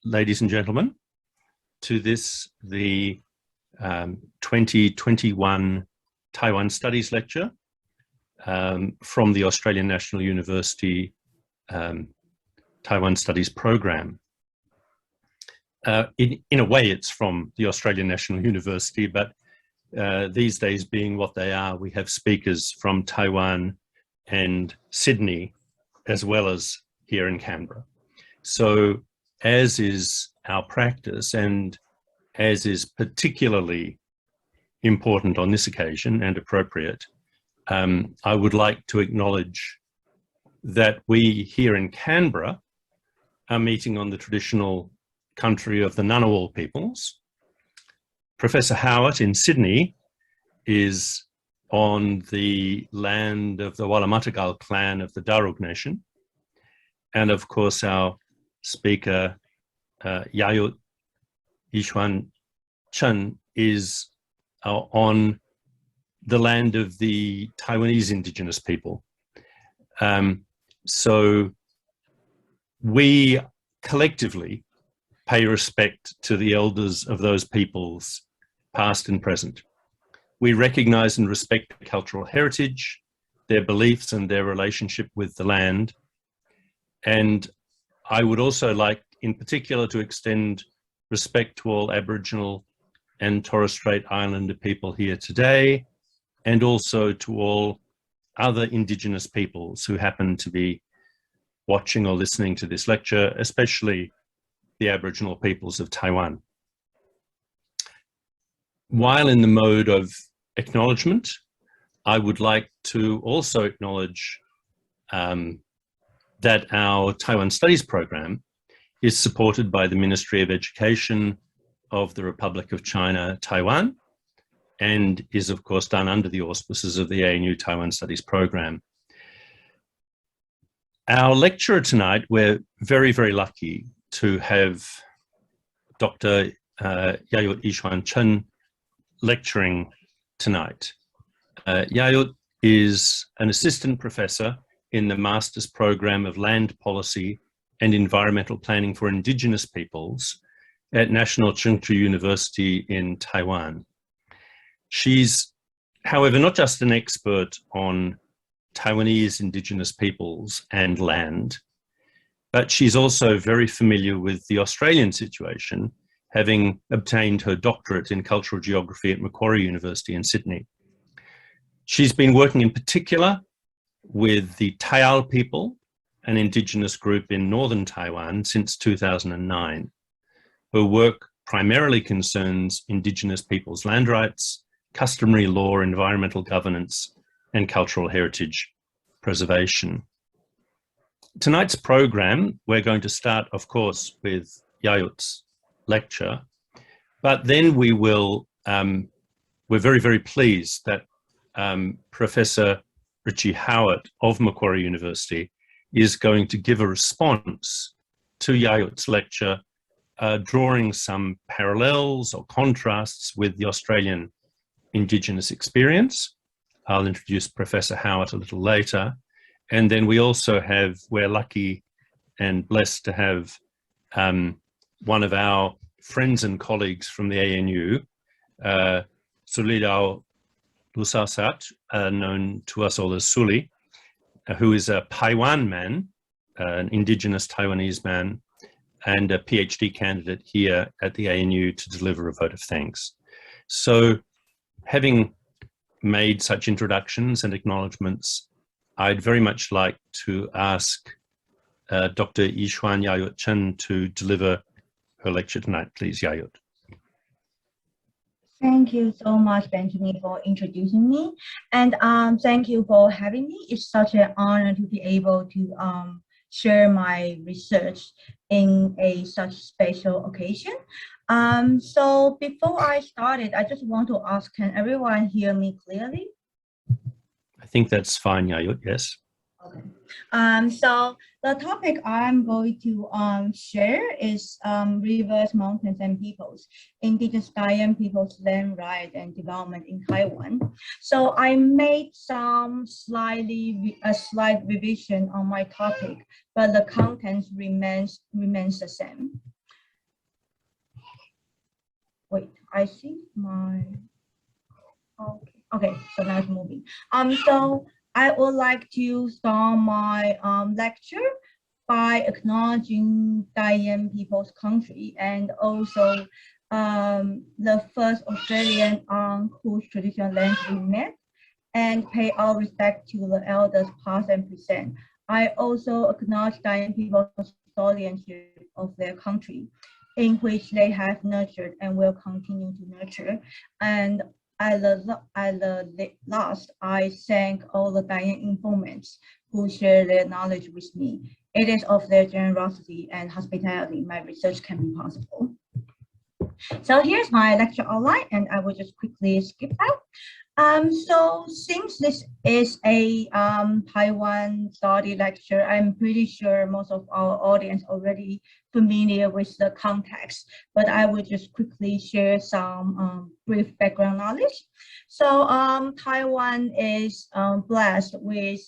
ladies and gentlemen, to this, the 2021 Taiwan Studies Lecture from the Australian National University Taiwan Studies Program. In a way, it's from the Australian National University, but these days being what they are, we have speakers from Taiwan and Sydney, as well as here in Canberra. So, as is our practice, and as is particularly important on this occasion and appropriate, I would like to acknowledge that we here in Canberra are meeting on the traditional country of the Ngunnawal peoples. Professor Howard in Sydney is on the land of the Wallamatagal clan of the Darug Nation. And of course, our speaker, Yayut Yi-shiuan Chen, is on the land of the Taiwanese Indigenous people. So we collectively pay respect to the elders of those peoples, past and present. We recognize and respect their cultural heritage, their beliefs and their relationship with the land. And I would also like, in particular, to extend respect to all Aboriginal and Torres Strait Islander people here today, and also to all other Indigenous peoples who happen to be watching or listening to this lecture, especially the Aboriginal peoples of Taiwan. While in the mode of acknowledgement, I would like to also acknowledge that our Taiwan Studies program is supported by the Ministry of Education of the Republic of China, Taiwan, and is of course done under the auspices of the ANU Taiwan Studies program. Our lecturer tonight, we're very, very lucky to have Dr. Yayut Yi-shiuan Chen lecturing tonight. Yayut is an assistant professor in the Master's Program of Land Policy and Environmental Planning for Indigenous Peoples at National Tsinghua University in Taiwan. She's, however, not just an expert on Taiwanese Indigenous peoples and land, but she's also very familiar with the Australian situation, having obtained her doctorate in cultural geography at Macquarie University in Sydney. She's been working in particular with the Taial people, an Indigenous group in northern Taiwan, since 2009. Her work primarily concerns Indigenous peoples' land rights, customary law, environmental governance, and cultural heritage preservation. Tonight's program, we're going to start, of course, with Yayut's lecture, but then we will, we're very, very pleased that Professor Richie Howard of Macquarie University is going to give a response to Yayut's lecture, drawing some parallels or contrasts with the Australian Indigenous experience. I'll introduce Professor Howard a little later. And then we also have, we're lucky and blessed to have one of our friends and colleagues from the ANU, Sulidao Lusasat, known to us all as Suli, who is a Taiwan man, an Indigenous Taiwanese man, and a PhD candidate here at the ANU to deliver a vote of thanks. So, having made such introductions and acknowledgements, I'd very much like to ask Dr. Yi-shiuan Yayut Chen to deliver her lecture tonight. Please, Yayut. Thank you so much, Benjamin, for introducing me. And thank you for having me. It's such an honor to be able to share my research in such special occasion. So before I started, I just want to ask, can everyone hear me clearly? I think that's fine, Yayut, yes. Okay. So the topic I'm going to share is rivers, mountains, and peoples, Indigenous Taiwan people's land rights and development in Taiwan. So I made some slight revision on my topic, but the contents remains the same. wait, I see my, okay, so now it's moving. So I would like to start my lecture by acknowledging Taiwan People's country and also the first Australian on whose traditional lands we met, and pay our respect to the elders past and present. I also acknowledge Taiwan people's guardianship of their country, in which they have nurtured and will continue to nurture. And at the last, I thank all the Taiwan informants who share their knowledge with me. It is of their generosity and hospitality my research can be possible. So here's my lecture outline, and I will just quickly skip out. So since this is a Taiwan study lecture, I'm pretty sure most of our audience already familiar with the context, but I will just quickly share some brief background knowledge. So Taiwan is blessed with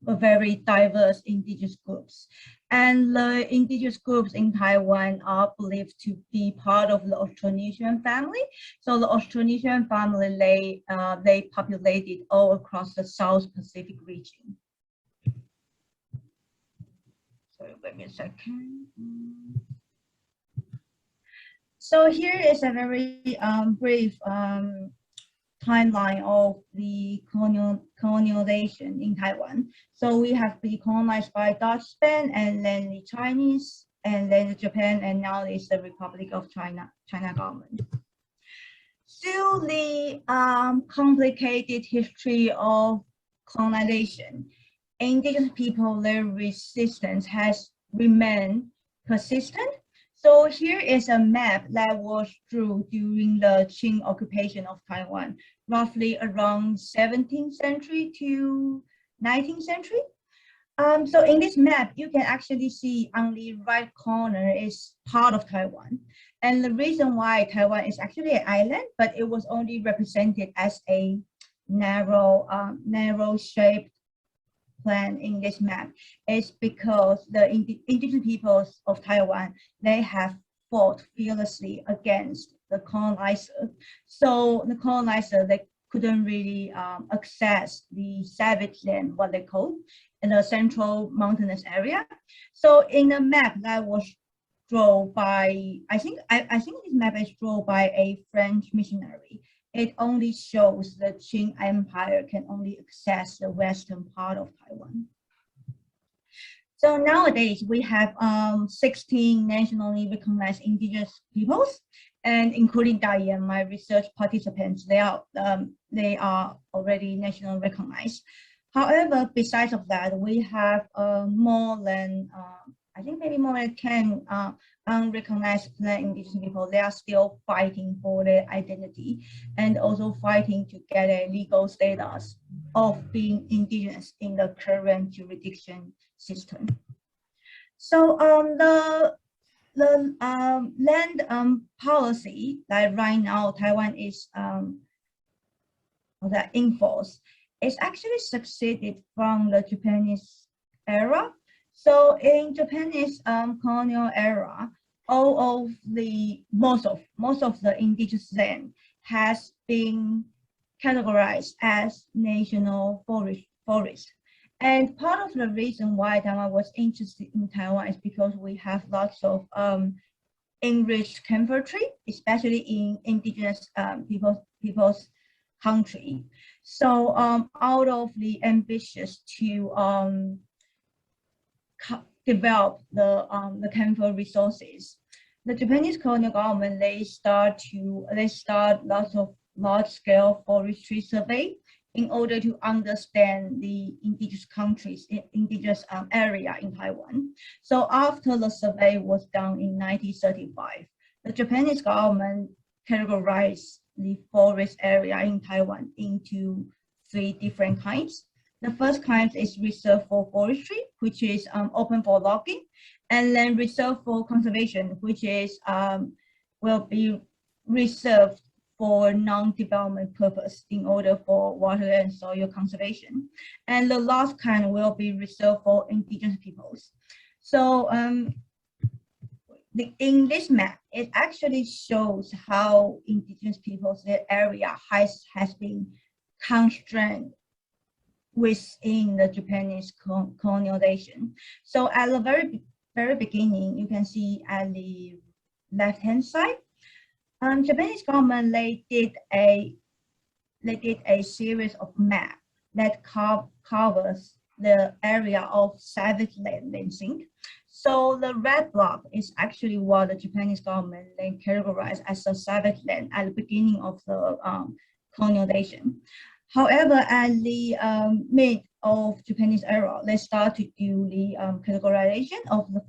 a very diverse indigenous groups. And the indigenous groups in Taiwan are believed to be part of the Austronesian family. So the Austronesian family, they populated all across the South Pacific region. Sorry, wait me a second. So here is a very brief timeline of the colonialization in Taiwan. So we have been colonized by Dutch, Spain, and then the Chinese, and then Japan, and now it's the Republic of China government. Still, the complicated history of colonization, indigenous people, their resistance has remained persistent. So here is a map that was drawn during the Qing occupation of Taiwan, roughly around 17th century to 19th century. So in this map, you can actually see on the right corner is part of Taiwan. And the reason why Taiwan is actually an island, but it was only represented as a narrow shaped plan in this map is because the indigenous peoples of Taiwan, they have fought fearlessly against the colonizer. So the colonizer, they couldn't really access the savage land, what they call, in the central mountainous area. So in the map that was drawn by, I think this map is drawn by a French missionary. It only shows the Qing Empire can only access the western part of Taiwan. So nowadays we have 16 nationally recognized indigenous peoples, and including Taiwan, my research participants, they are already nationally recognized. However, besides of that, we have more than I think maybe more than 10 unrecognized indigenous people. They are still fighting for their identity and also fighting to get a legal status of being indigenous in the current jurisdiction system. So the land policy that right now Taiwan is in force is actually succeeded from the Japanese era. So in Japanese colonial era, most of the indigenous land has been categorized as national forest. And part of the reason why Taiwan was interested in Taiwan is because we have lots of enriched camphor tree, especially in indigenous people's country. So out of the ambitious to develop the camphor resources, the Japanese colonial government, they start lots of large-scale forestry survey in order to understand the indigenous countries, indigenous area in Taiwan. So after the survey was done in 1935, the Japanese government categorized the forest area in Taiwan into 3 different kinds. The first kind is reserved for forestry, which is open for logging, and then reserved for conservation, which is will be reserved for non-development purpose in order for water and soil conservation. And the last kind will be reserved for indigenous peoples. So in this map, it actually shows how indigenous peoples, their area has been constrained within the Japanese colonialization. So at the very beginning, you can see at the left-hand side, Japanese government they did a series of maps that covers the area of savage land lynching. So the red block is actually what the Japanese government then categorized as a savage land at the beginning of the colonialization. However, at the mid of Japanese era, they start to do the categorization of the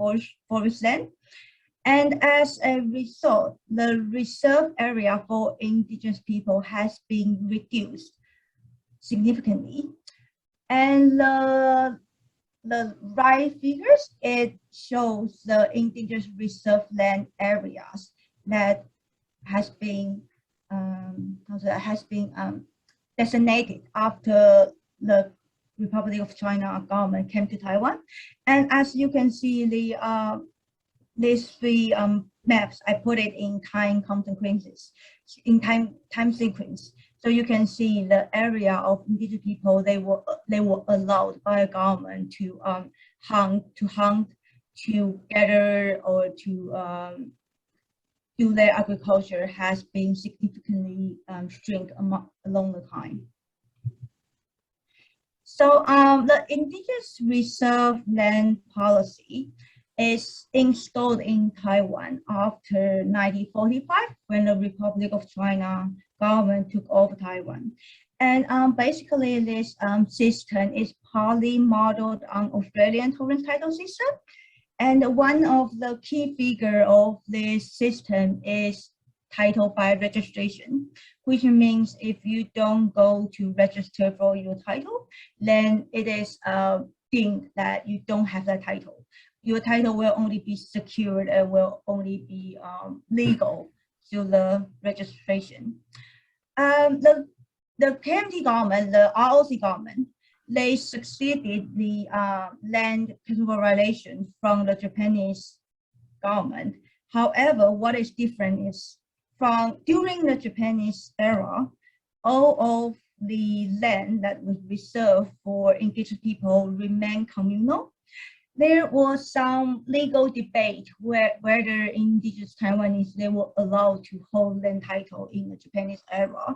forest land. And as a result, the reserve area for indigenous people has been reduced significantly. And the right figures, it shows the indigenous reserve land areas that has been designated after the Republic of China government came to Taiwan. And as you can see, these three maps, I put it in time consequences, in time sequence. So you can see the area of indigenous people, they were allowed by the government to hunt, to gather, or to do their agriculture has been significantly shrink along the time. So the indigenous reserve land policy is installed in Taiwan after 1945 when the Republic of China government took over Taiwan. And basically this system is partly modeled on Australian torrent title system. And one of the key figures of this system is title by registration, which means if you don't go to register for your title, then it is deemed that you don't have that title. Your title will only be secured and will only be legal through the registration. The KMT government, the ROC government, they succeeded the land categorization from the Japanese government. However, what is different is during the Japanese era, all of the land that was reserved for indigenous people remained communal. There was some legal debate whether indigenous Taiwanese they were allowed to hold land title in the Japanese era,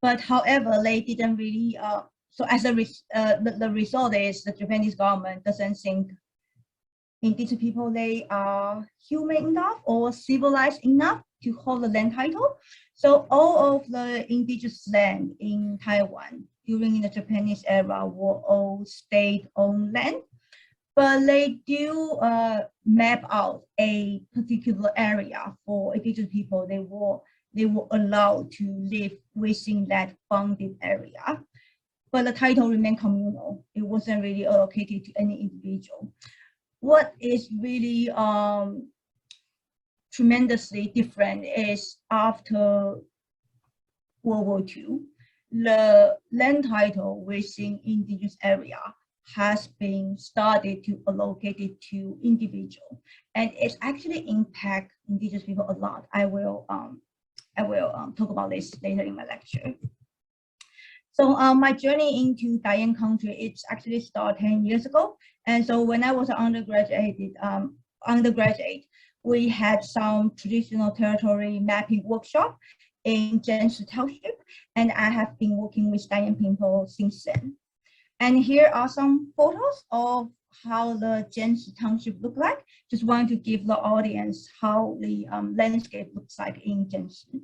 but however they didn't really. So as the result is the Japanese government doesn't think indigenous people they are human enough or civilized enough to hold the land title. So all of the indigenous land in Taiwan during the Japanese era were all state-owned land. But they do map out a particular area for indigenous people. They were allowed to live within that bounded area. But the title remained communal. It wasn't really allocated to any individual. What is really tremendously different is after World War II, the land title within indigenous area has been started to allocate it to individual, and it's actually impact indigenous people a lot. I will talk about this later in my lecture. So my journey into Diane country, it's actually started 10 years ago. And so when I was an undergraduate, we had some traditional territory mapping workshop in Jianshi Township, and I have been working with Diane people since then. And here are some photos of how the Jianshi Township look like. Just want to give the audience how the landscape looks like in Jianshi.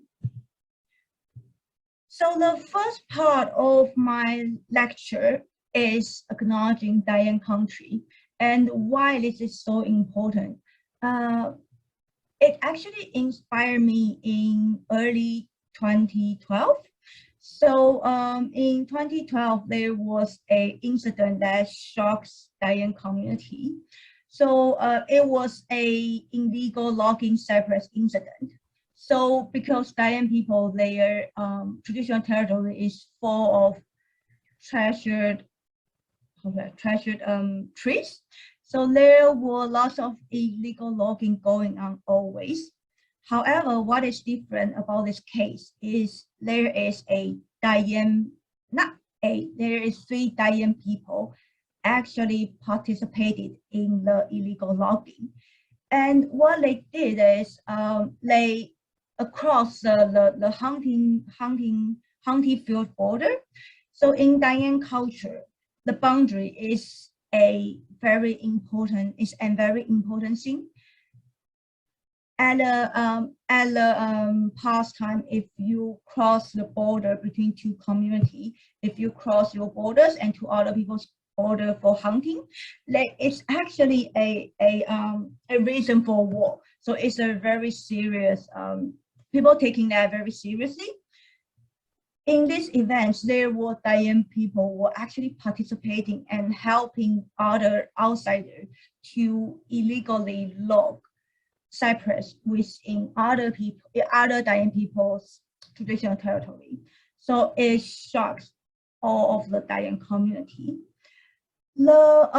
So the first part of my lecture is acknowledging Diane country and why this is so important. It actually inspired me in early 2012. So in 2012, there was an incident that shocks Diane community. So it was a illegal logging separate incident. So because Diane people, their traditional territory is full of treasured trees. So there were lots of illegal logging going on always. However, what is different about this case is there is there is 3 Taiwan people actually participated in the illegal logging. And what they did is they across the hunting field border. So in Taiwan culture, the boundary is a very important thing. At the past time, if you cross the border between 2 communities, if you cross your borders and to other people's border for hunting, it's actually a reason for war. So it's a very serious, people taking that very seriously. In these events, there were Taiwan people were actually participating and helping other outsiders to illegally log cypress within other Taiwan people's traditional territory. So it shocks all of the Taiwan community. The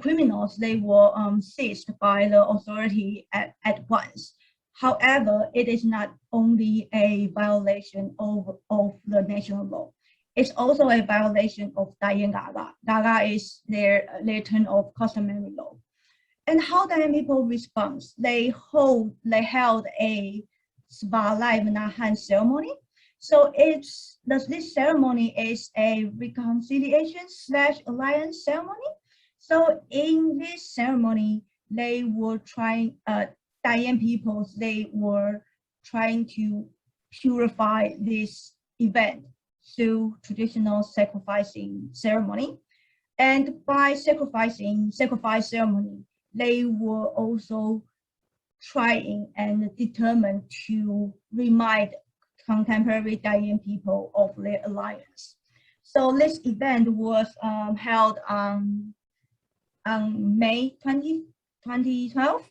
criminals, they were seized by the authority at once. However, it is not only a violation of the national law. It's also a violation of Taiwan Gaga. Gaga is their term of customary law. And how Taiwan people respond? They held a Spalive Nahan ceremony. So this ceremony is a reconciliation/alliance ceremony. So in this ceremony, they were trying, Taiwan peoples, they were trying to purify this event through traditional sacrificing ceremony. And by sacrifice ceremony, they were also trying and determined to remind contemporary Taiwan people of their alliance. So this event was held on May 20, 2012.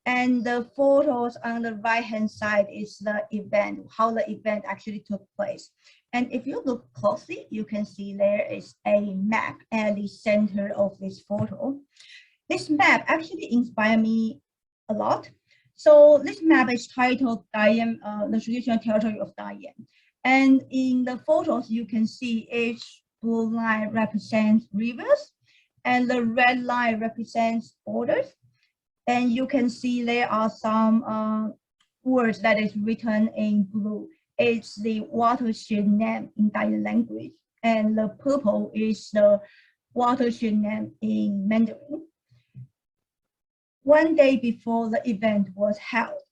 And the photos on the right-hand side is the event, how the event actually took place. And if you look closely, you can see there is a map at the center of this photo. This map actually inspired me a lot. So this map is titled Taiwan, the traditional territory of Taiwan. And in the photos, you can see each blue line represents rivers and the red line represents borders. And you can see there are some words that is written in blue. It's the watershed name in Taiwan language. And the purple is the watershed name in Mandarin. One day before the event was held,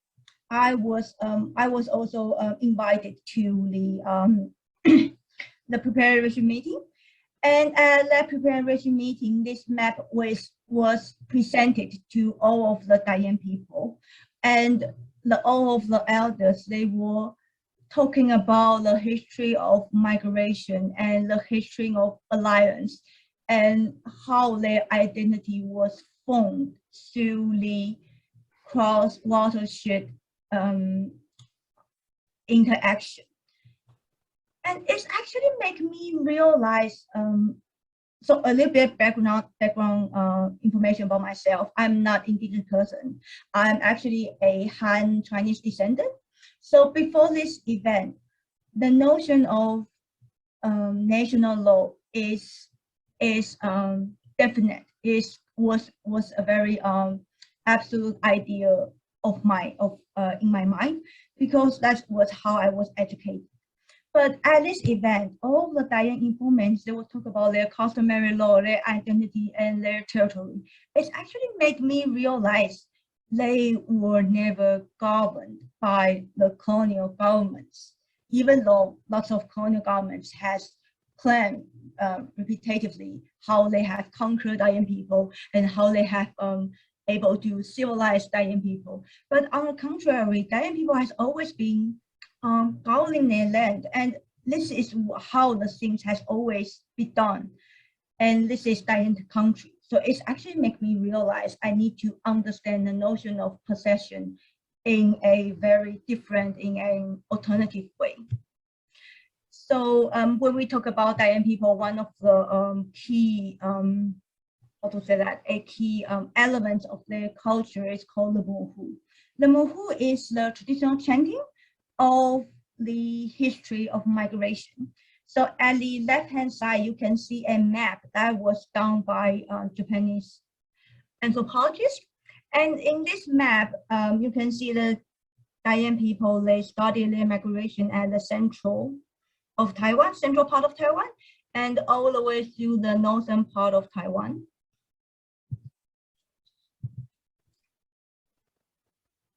I was also invited to the preparation meeting. And at that preparation meeting, this map was presented to all of the Taiwan people. And all of the elders, they were talking about the history of migration and the history of alliance and how their identity was formed through the cross-watershed interaction. And it's actually make me realize, so a little bit background information about myself. I'm not indigenous person. I'm actually a Han Chinese descendant. So before this event, the notion of national law is definite. Was a very absolute idea of in my mind, because that was how I was educated. But at this event, all the Taiwan informants, they will talk about their customary law, their identity, and their territory. It actually made me realize they were never governed by the colonial governments, even though lots of colonial governments has claimed repetitively how they have conquered Taiwan people and how they have able to civilize Taiwan people. But on the contrary, Taiwan people has always been governing their land, and this is how the things has always been done. And this is Taiwan country. So it's actually make me realize I need to understand the notion of possession in a very different, in an alternative way. So when we talk about Taiwan people, one of the key how to say that, a key element of their culture is called the mohu. The mohu is the traditional chanting of the history of migration. So at the left-hand side, you can see a map that was done by Japanese anthropologists. And in this map, you can see the Taiwan people, they started their migration at the central part of Taiwan, and all the way through the northern part of Taiwan.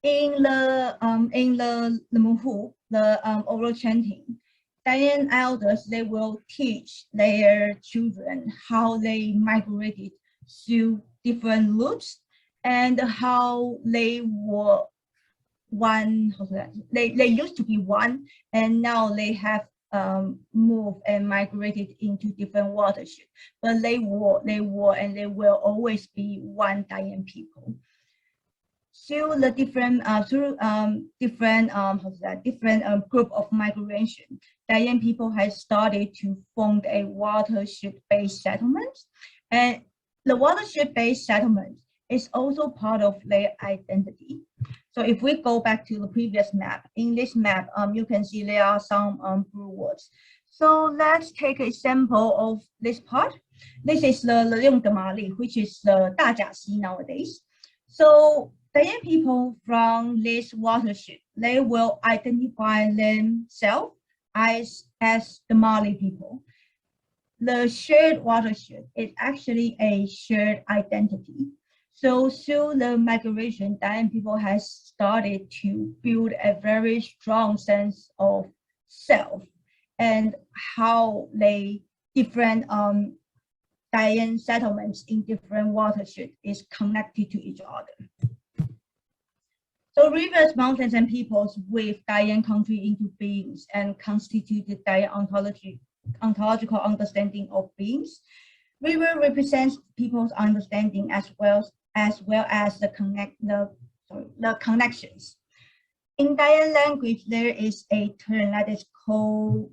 In the mohu, the oral chanting, Taiwan elders, they will teach their children how they migrated through different routes and how they were one. They used to be one, and now they have moved and migrated into different watersheds. But they were and they will always be one Taiwan people. Through the different group of migration, Taiwan people has started to form a watershed-based settlement, and the watershed-based settlement is also part of their identity. So if we go back to the previous map, in this map, you can see there are some blue words. So let's take an example of this part. This is the Leung Damali, which is the Dajia nowadays. So Taiwan people from this watershed, they will identify themselves as the Mali people. The shared watershed is actually a shared identity. So through the migration, Taiwan people has started to build a very strong sense of self and how they different Taiwan settlements in different watersheds is connected to each other. So rivers, mountains, and peoples weave Taiwan country into beings and constitute the Taiwan ontological understanding of beings. River represents people's understanding as well as the connections. In Taiwan language, there is a term that is called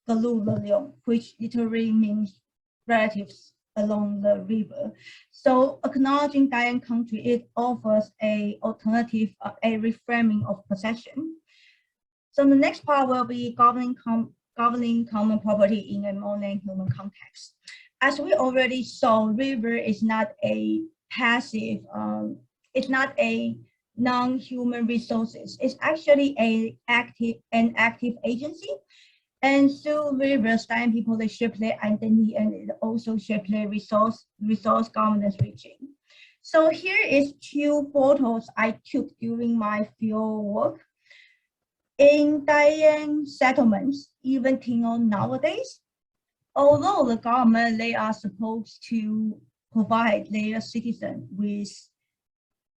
Galu, which literally means relatives along the river. So acknowledging Taiwan country, it offers a alternative, a reframing of possession. So the next part will be governing common property in a modern human context. As we already saw, river is not a passive, it's not a non-human resources. It's actually an active agency. And through rivers, Taiwan people, they shape their identity and it also shape their resource governance regime. So here is two photos I took during my field work. In Taiwan settlements, even till nowadays, although the government, they are supposed to provide their citizens with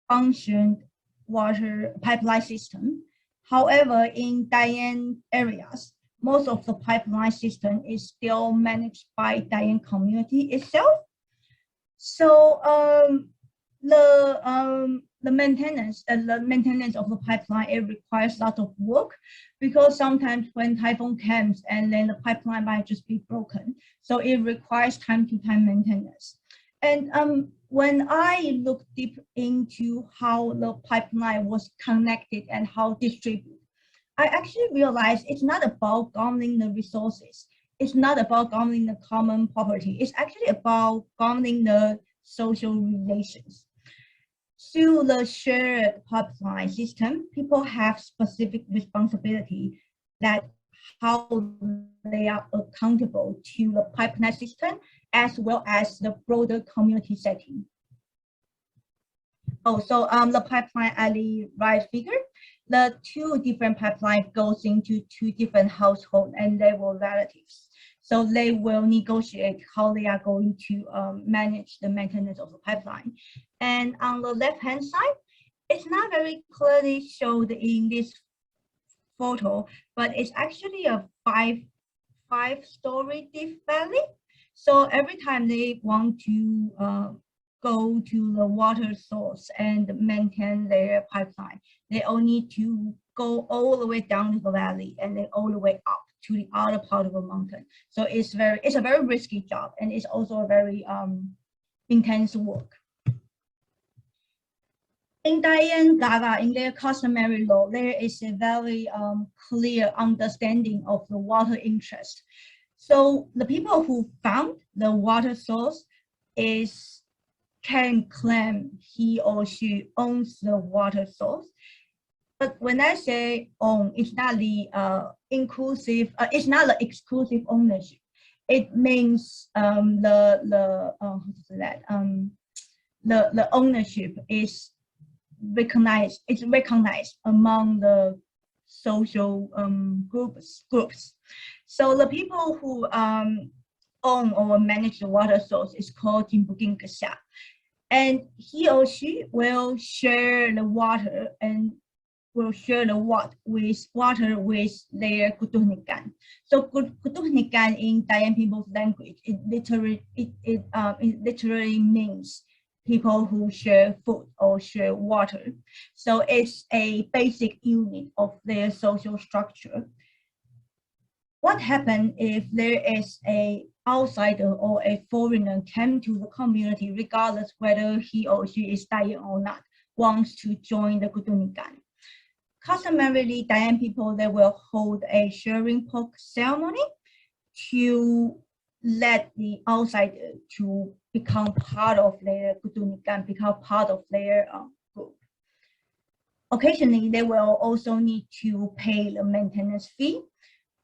functioned water pipeline system. However, in Taiwan areas, most of the pipeline system is still managed by Taiwan community itself. So the maintenance of the pipeline, it requires a lot of work because sometimes when typhoon comes and then the pipeline might just be broken. So it requires time-to-time maintenance. And when I looked deep into how the pipeline was connected and how distributed, I actually realized it's not about governing the resources. It's not about governing the common property. It's actually about governing the social relations. Through the shared pipeline system, people have specific responsibility that how they are accountable to the pipeline system as well as the broader community setting. Oh, so the pipeline at the right figure, the two different pipelines goes into two different households and they were relatives. So they will negotiate how they are going to manage the maintenance of the pipeline. And on the left-hand side, it's not very clearly showed in this photo, but it's actually a five-story deep valley. So every time they want to go to the water source and maintain their pipeline, they all need to go all the way down to the valley and then all the way up to the other part of the mountain. So it's a very risky job, and it's also a very intense work. In Diane Gaga, in their customary law, there is a very clear understanding of the water interest. So the people who found the water source can claim he or she owns the water source. But when I say own, it's not the it's not the exclusive ownership. It means the ownership is recognized. It's recognized among the social groups. So the people who own or manage the water source is called Jimbugin Gasha, and he or she will share the water and will share the water with their Kutuhnikan. So Kutuhnikan in Dayan people's language, it literally means people who share food or share water. So it's a basic unit of their social structure. What happens if there is an outsider or a foreigner came to the community, regardless whether he or she is Dayan or not, wants to join the Kutuhnikan? Customarily, Dayan people, they will hold a sharing pork ceremony to let the outsider to become part of their Kutuhnikan, become part of their group. Occasionally, they will also need to pay the maintenance fee,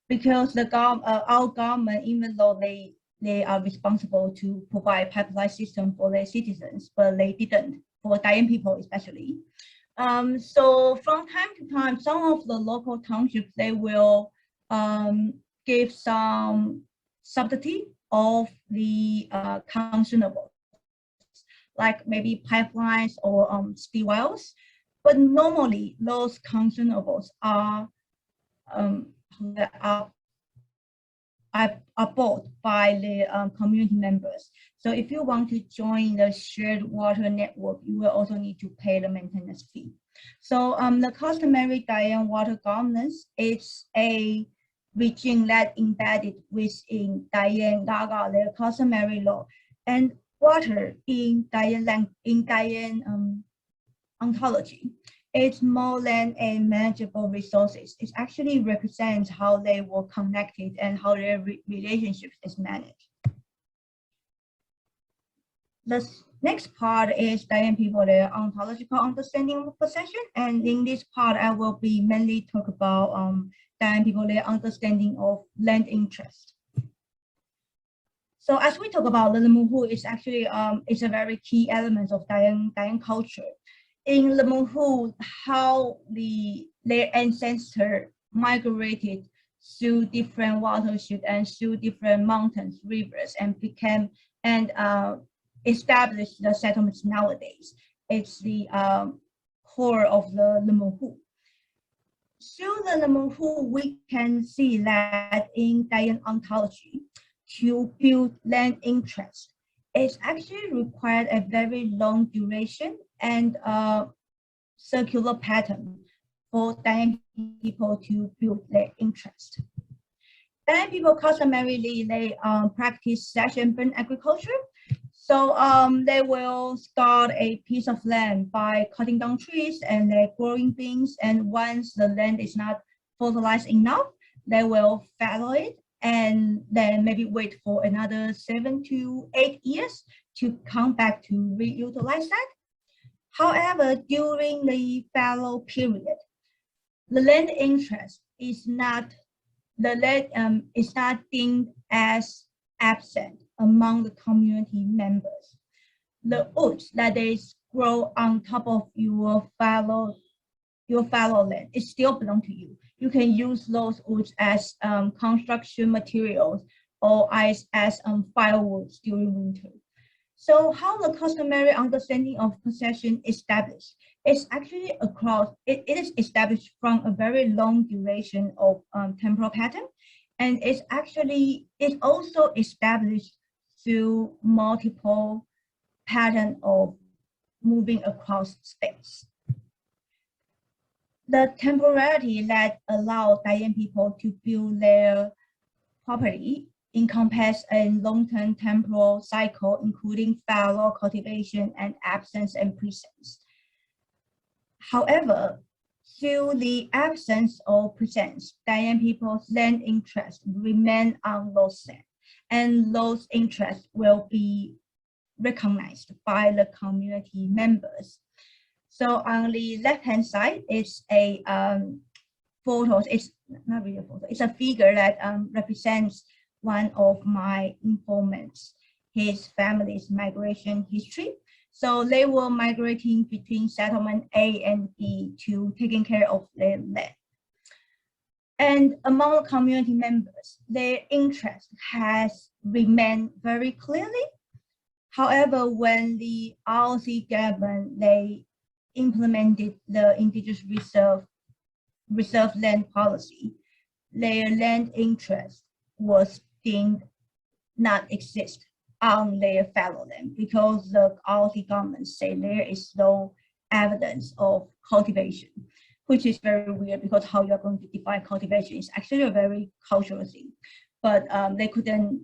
because our government, even though they are responsible to provide pipeline system for their citizens, but they didn't for Dayan people especially. So from time to time, some of the local townships, they will give some subsidy of the consumables, like maybe pipelines or steel wells. But normally, those consumables are bought by the community members. So if you want to join the shared water network, you will also need to pay the maintenance fee. So the customary Dayan water governance is a regime that embedded within Dayan Gaga, their customary law. And water in Dayan ontology, it's more than a manageable resources. It actually represents how they were connected and how their relationships is managed. The next part is Dayan people, their ontological understanding of possession. And in this part, I will be mainly talk about Dayan people, their understanding of land interest. So as we talk about the Lemuhu, it's actually it's a very key element of Dayan culture. In Lemuhu, how their ancestors migrated through different watersheds and through different mountains, rivers, and established the settlements nowadays. It's the core of the Lemuhu. Through the Lemuhu, we can see that in Dayan ontology, to build land interest, it's actually required a very long duration and circular pattern for Dayan people to build their interest. Dayan people customarily, they practice slash-and-burn agriculture. So they will start a piece of land by cutting down trees and they're growing beans. And once the land is not fertilized enough, they will fallow it and then maybe wait for another 7 to 8 years to come back to reutilize that. However, during the fallow period, the land interest is not deemed as absent among the community members. The oats that is grow on top of your fallow land, it still belongs to you. You can use those woods as construction materials or as firewood during winter. So how the customary understanding of possession is established? It's actually it is established from a very long duration of temporal pattern. And it's also established through multiple pattern of moving across space. The temporality that allowed Dayan people to build their property encompass a long-term temporal cycle, including fallow, cultivation, and absence and presence. However, through the absence of presence, Taiwan people's land interests remain on those lands, and those interests will be recognized by the community members. So on the left-hand side, it's a photo. It's not really a photo. It's a figure that represents one of my informants, his family's migration history. So they were migrating between settlement A and B to taking care of their land. And among the community members, their interest has remained very clearly. However, when the ROC government, they implemented the Indigenous reserve land policy, their land interest was deemed not exist on their fallow land because the ROC government say there is no evidence of cultivation, which is very weird because how you're going to define cultivation is actually a very cultural thing. But they couldn't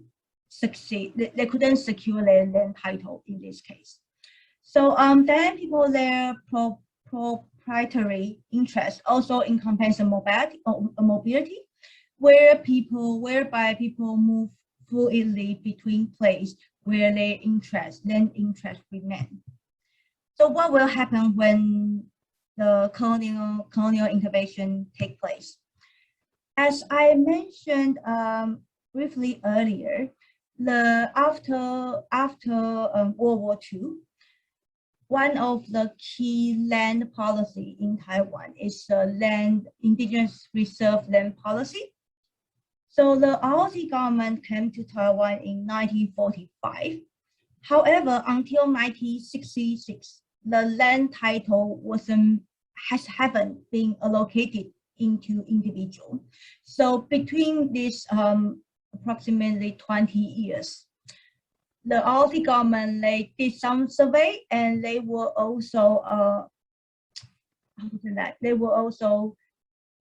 succeed, they couldn't secure their land title in this case. So then people, their proprietary interest also encompass a mobility whereby people move fluidly between places where their land interest remain. So what will happen when the colonial intervention take place? As I mentioned briefly earlier, after World War II, one of the key land policy in Taiwan is the Indigenous reserve land policy. So the ROC government came to Taiwan in 1945. However, until 1966, the land title haven't been allocated into individual. So between this approximately 20 years, the ROC government, they did some survey, and they were also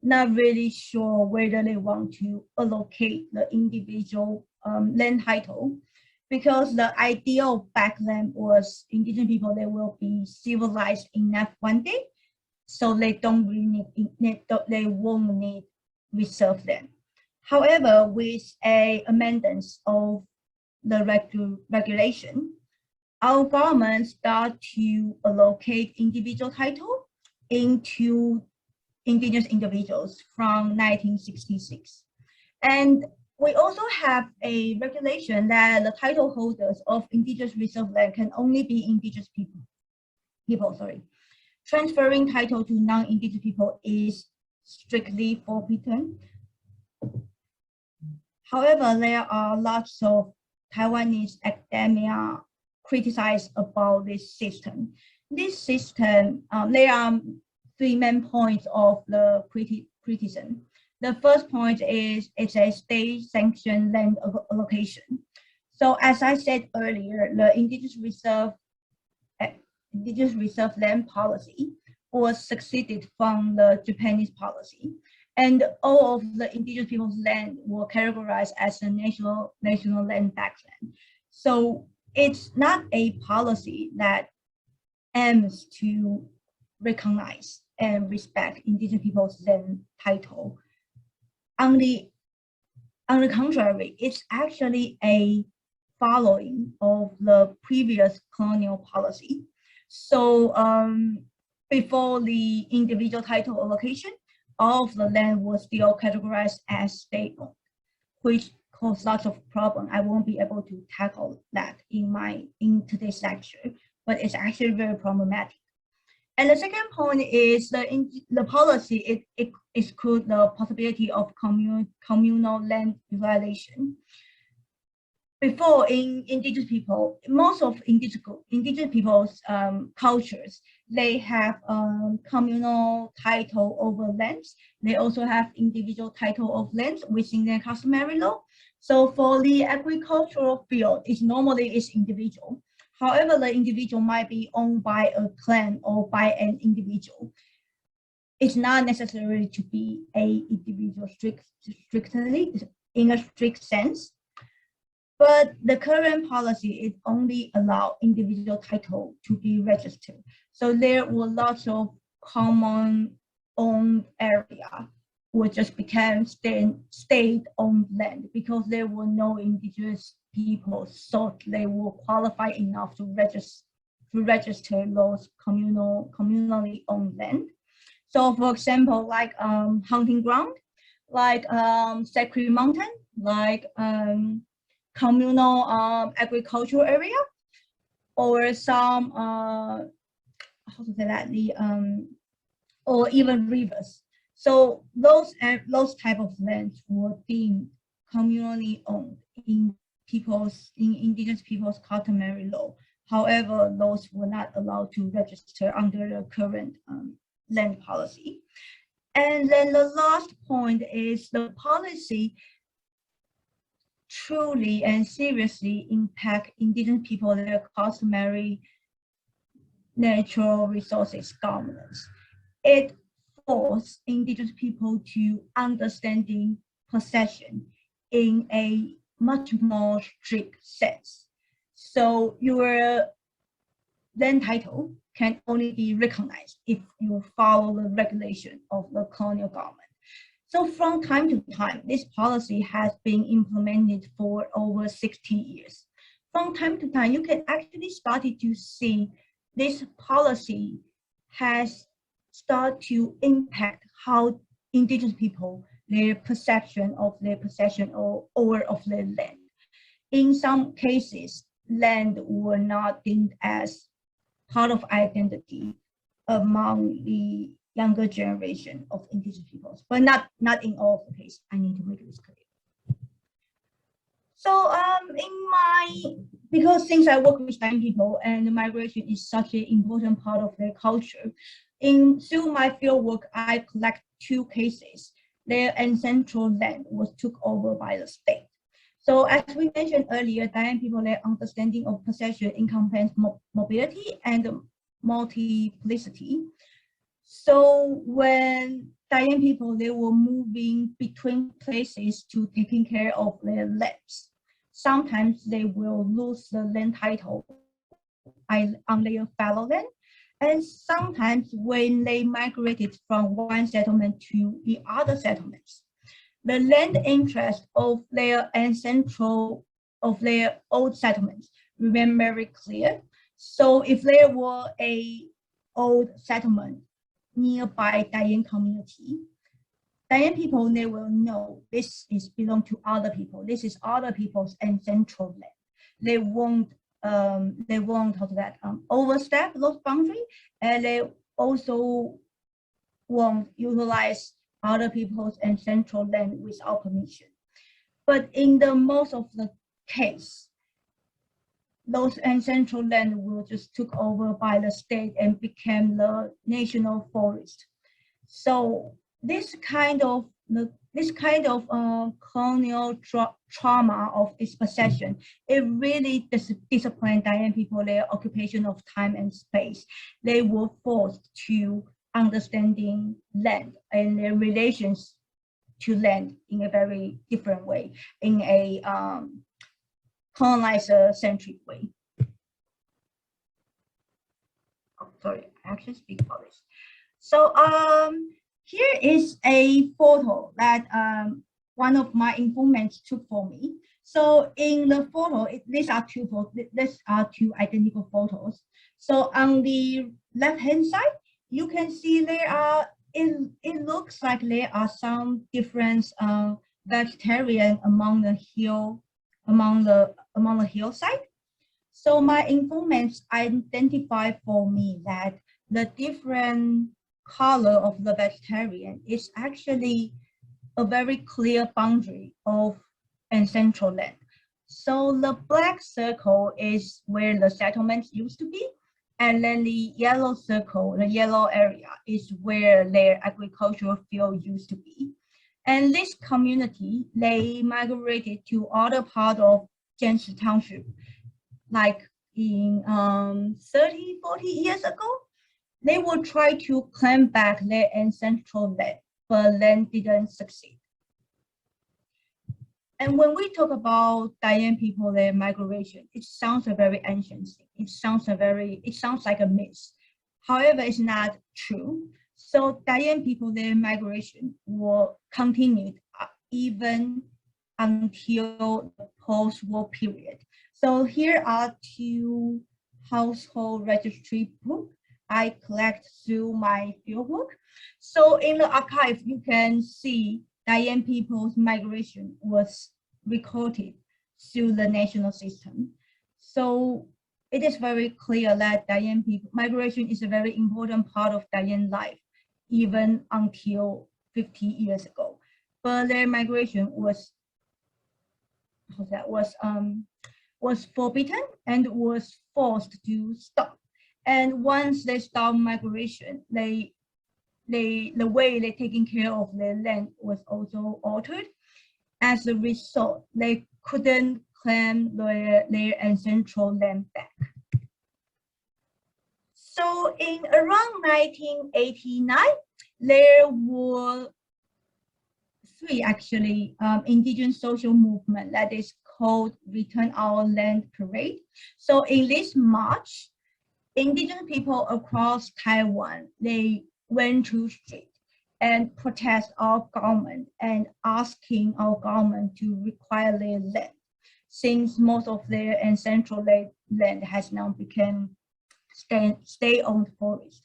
not really sure whether they want to allocate the individual land title, because the ideal back then was Indigenous people, they will be civilized enough one day, so they don't really they won't need reserve land. However, with amendments of the regulation, our government start to allocate individual title into Indigenous individuals from 1966. And we also have a regulation that the title holders of Indigenous reserve land can only be Indigenous people. Transferring title to non-Indigenous people is strictly forbidden. However, there are lots of Taiwanese academia criticize about this system. This system, there are three main points of the criticism. The first point is it's a state-sanctioned land allocation. So as I said earlier, the Indigenous reserve land policy was succeeded from the Japanese policy, and all of the Indigenous people's land were categorized as a national land backland. So it's not a policy that aims to recognize and respect Indigenous people's land title. On the contrary, it's actually a following of the previous colonial policy. So before the individual title allocation, all of the land was still categorized as state-owned, which caused lots of problems. I won't be able to tackle that in today's lecture, but it's actually very problematic. And the second point is the policy, it excludes the possibility of communal land utilization. Before, in Indigenous people, most of Indigenous people's cultures, they have communal title over lands. They also have individual title of lands within their customary law. So for the agricultural field, it normally is individual. However, the individual might be owned by a clan or by an individual. It's not necessary to be an individual strictly in a strict sense. But the current policy, it only allow individual title to be registered. So there were lots of common owned area would just become state-owned land because there were no indigenous people thought they were qualified enough to register those communally owned land. So for example, like hunting ground, like Sacred Mountain, like communal agricultural area, or some how to say that, the or even rivers. So those type of lands were deemed communally owned in indigenous people's customary law. However, those were not allowed to register under the current land policy. And then the last point is the policy truly and seriously impact indigenous people, their customary natural resources governance. It forced indigenous people to understanding possession in a much more strict sense. So your land title can only be recognized if you follow the regulation of the colonial government. So from time to time, this policy has been implemented for over 60 years. From time to time, you can actually start to see this policy has started to impact how indigenous people, their perception of their possession or of their land. In some cases, land were not deemed as part of identity among the younger generation of indigenous peoples, but not in all of the cases. I need to make this clear. So because since I work with Taiwan people and migration is such an important part of their culture, through my fieldwork, I collect two cases. Their ancestral land was took over by the state. So as we mentioned earlier, Taiwan people, their understanding of possession encompasses mobility and multiplicity. So when Taiwan people, they were moving between places to taking care of their lands, sometimes they will lose the land title on their fellow land. And sometimes when they migrated from one settlement to the other settlements, the land interest of their ancestral, of their old settlements remain very clear. So if there were a old settlement nearby Taiwan community, Taiwan people, they will know this is belong to other people. This is other people's ancestral land. They won't how to that overstep those boundaries, and they also won't utilize other people's ancestral land without permission. But in the most of the case, those ancestral land will just took over by the state and became the national forest. So this kind of colonial trauma of dispossession, it really disciplined Taiwan people, their occupation of time and space. They were forced to understanding land and their relations to land in a very different way, in a colonizer-centric way. Oh, sorry, I actually speak Polish. So here is a photo that one of my informants took for me. So in the photo, these are two identical photos. So on the left-hand side, you can see there are, it looks like there are some different vegetarian among the hillside. So my informants identified for me that the different color of the vegetarian is actually a very clear boundary of ancestral land. So the black circle is where the settlements used to be, and then the yellow circle, the yellow area, is where their agricultural field used to be. And this community, they migrated to other part of Jianshi Township, like in 30, 40 years ago. They will try to claim back their ancestral land, but then didn't succeed. And when we talk about Taiwan people, their migration, it sounds a very ancient thing. It sounds like a myth. However, it's not true. So Taiwan people, their migration will continue even until the post-war period. So here are two household registry books I collect through my fieldwork. So in the archive, you can see Taiwan people's migration was recorded through the national system. So it is very clear that Taiwan people migration is a very important part of Taiwan life, even until 50 years ago. But their migration was forbidden and was forced to stop. And once they stopped migration, the way they're taking care of their land was also altered. As a result, they couldn't claim their ancestral land back. So in around 1989, there were three actually indigenous social movement that is called Return Our Land Parade. So in this march, indigenous people across Taiwan, they went to street and protest our government and asking our government to require their land, since most of their ancestral land has now become state-owned forest.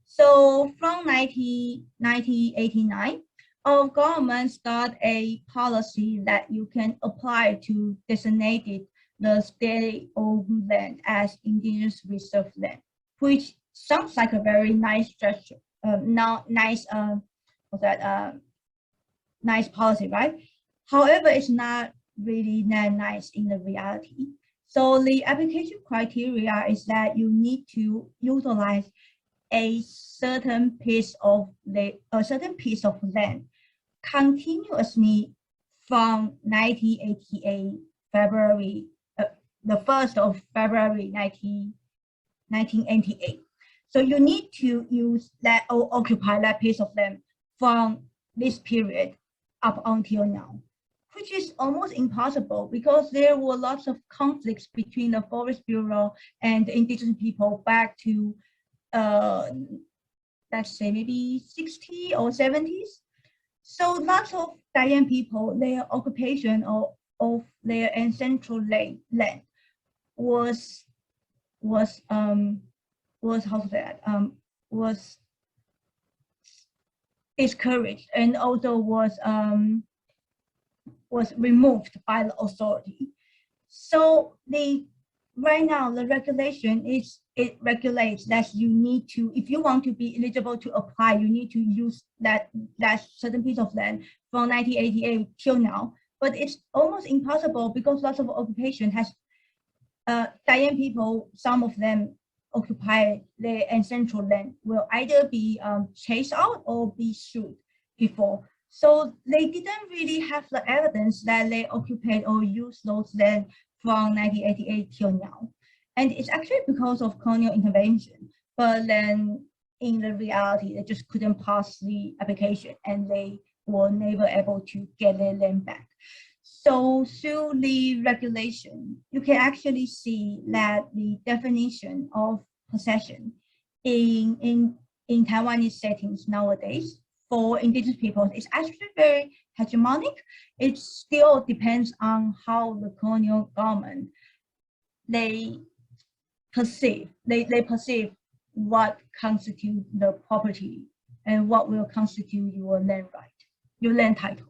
So from 1989, our government started a policy that you can apply to designated the state-owned land as indigenous reserve land, which sounds like a very nice gesture, nice policy, right? However, it's not really that nice in the reality. So the application criteria is that you need to utilize a certain piece of land continuously from 1988 February, the 1st of February 1988. So you need to use that or occupy that piece of land from this period up until now, which is almost impossible because there were lots of conflicts between the Forest Bureau and the indigenous people back to, let's say maybe 60s or 70s. So lots of Taiwan people, their occupation of their ancestral land was discouraged and also was removed by the authority. So right now the regulation it regulates that you need to, if you want to be eligible to apply, you need to use that certain piece of land from 1988 till now. But it's almost impossible because lots of occupation has Taiwan people, some of them occupy their ancestral land, will either be chased out or be sued before. So they didn't really have the evidence that they occupied or used those land from 1988 till now. And it's actually because of colonial intervention, but then in the reality, they just couldn't pass the application and they were never able to get their land back. So through the regulation, you can actually see that the definition of possession in Taiwanese settings nowadays for indigenous peoples is actually very hegemonic. It still depends on how the colonial government they perceive what constitutes the property and what will constitute your land right, your land title.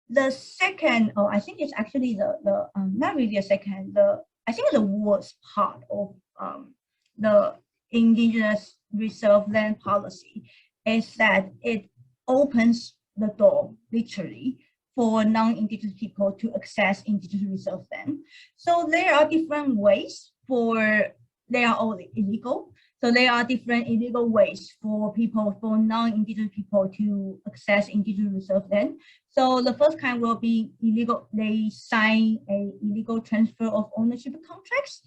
The second, or I think it's actually the not really a second, I think the worst part of the indigenous reserve land policy is that it opens the door literally for non-indigenous people to access indigenous reserve land. So there are different ways they are all illegal. So there are different illegal ways for non-indigenous people to access indigenous reserve land. So the first kind will be illegal. They sign a illegal transfer of ownership contracts,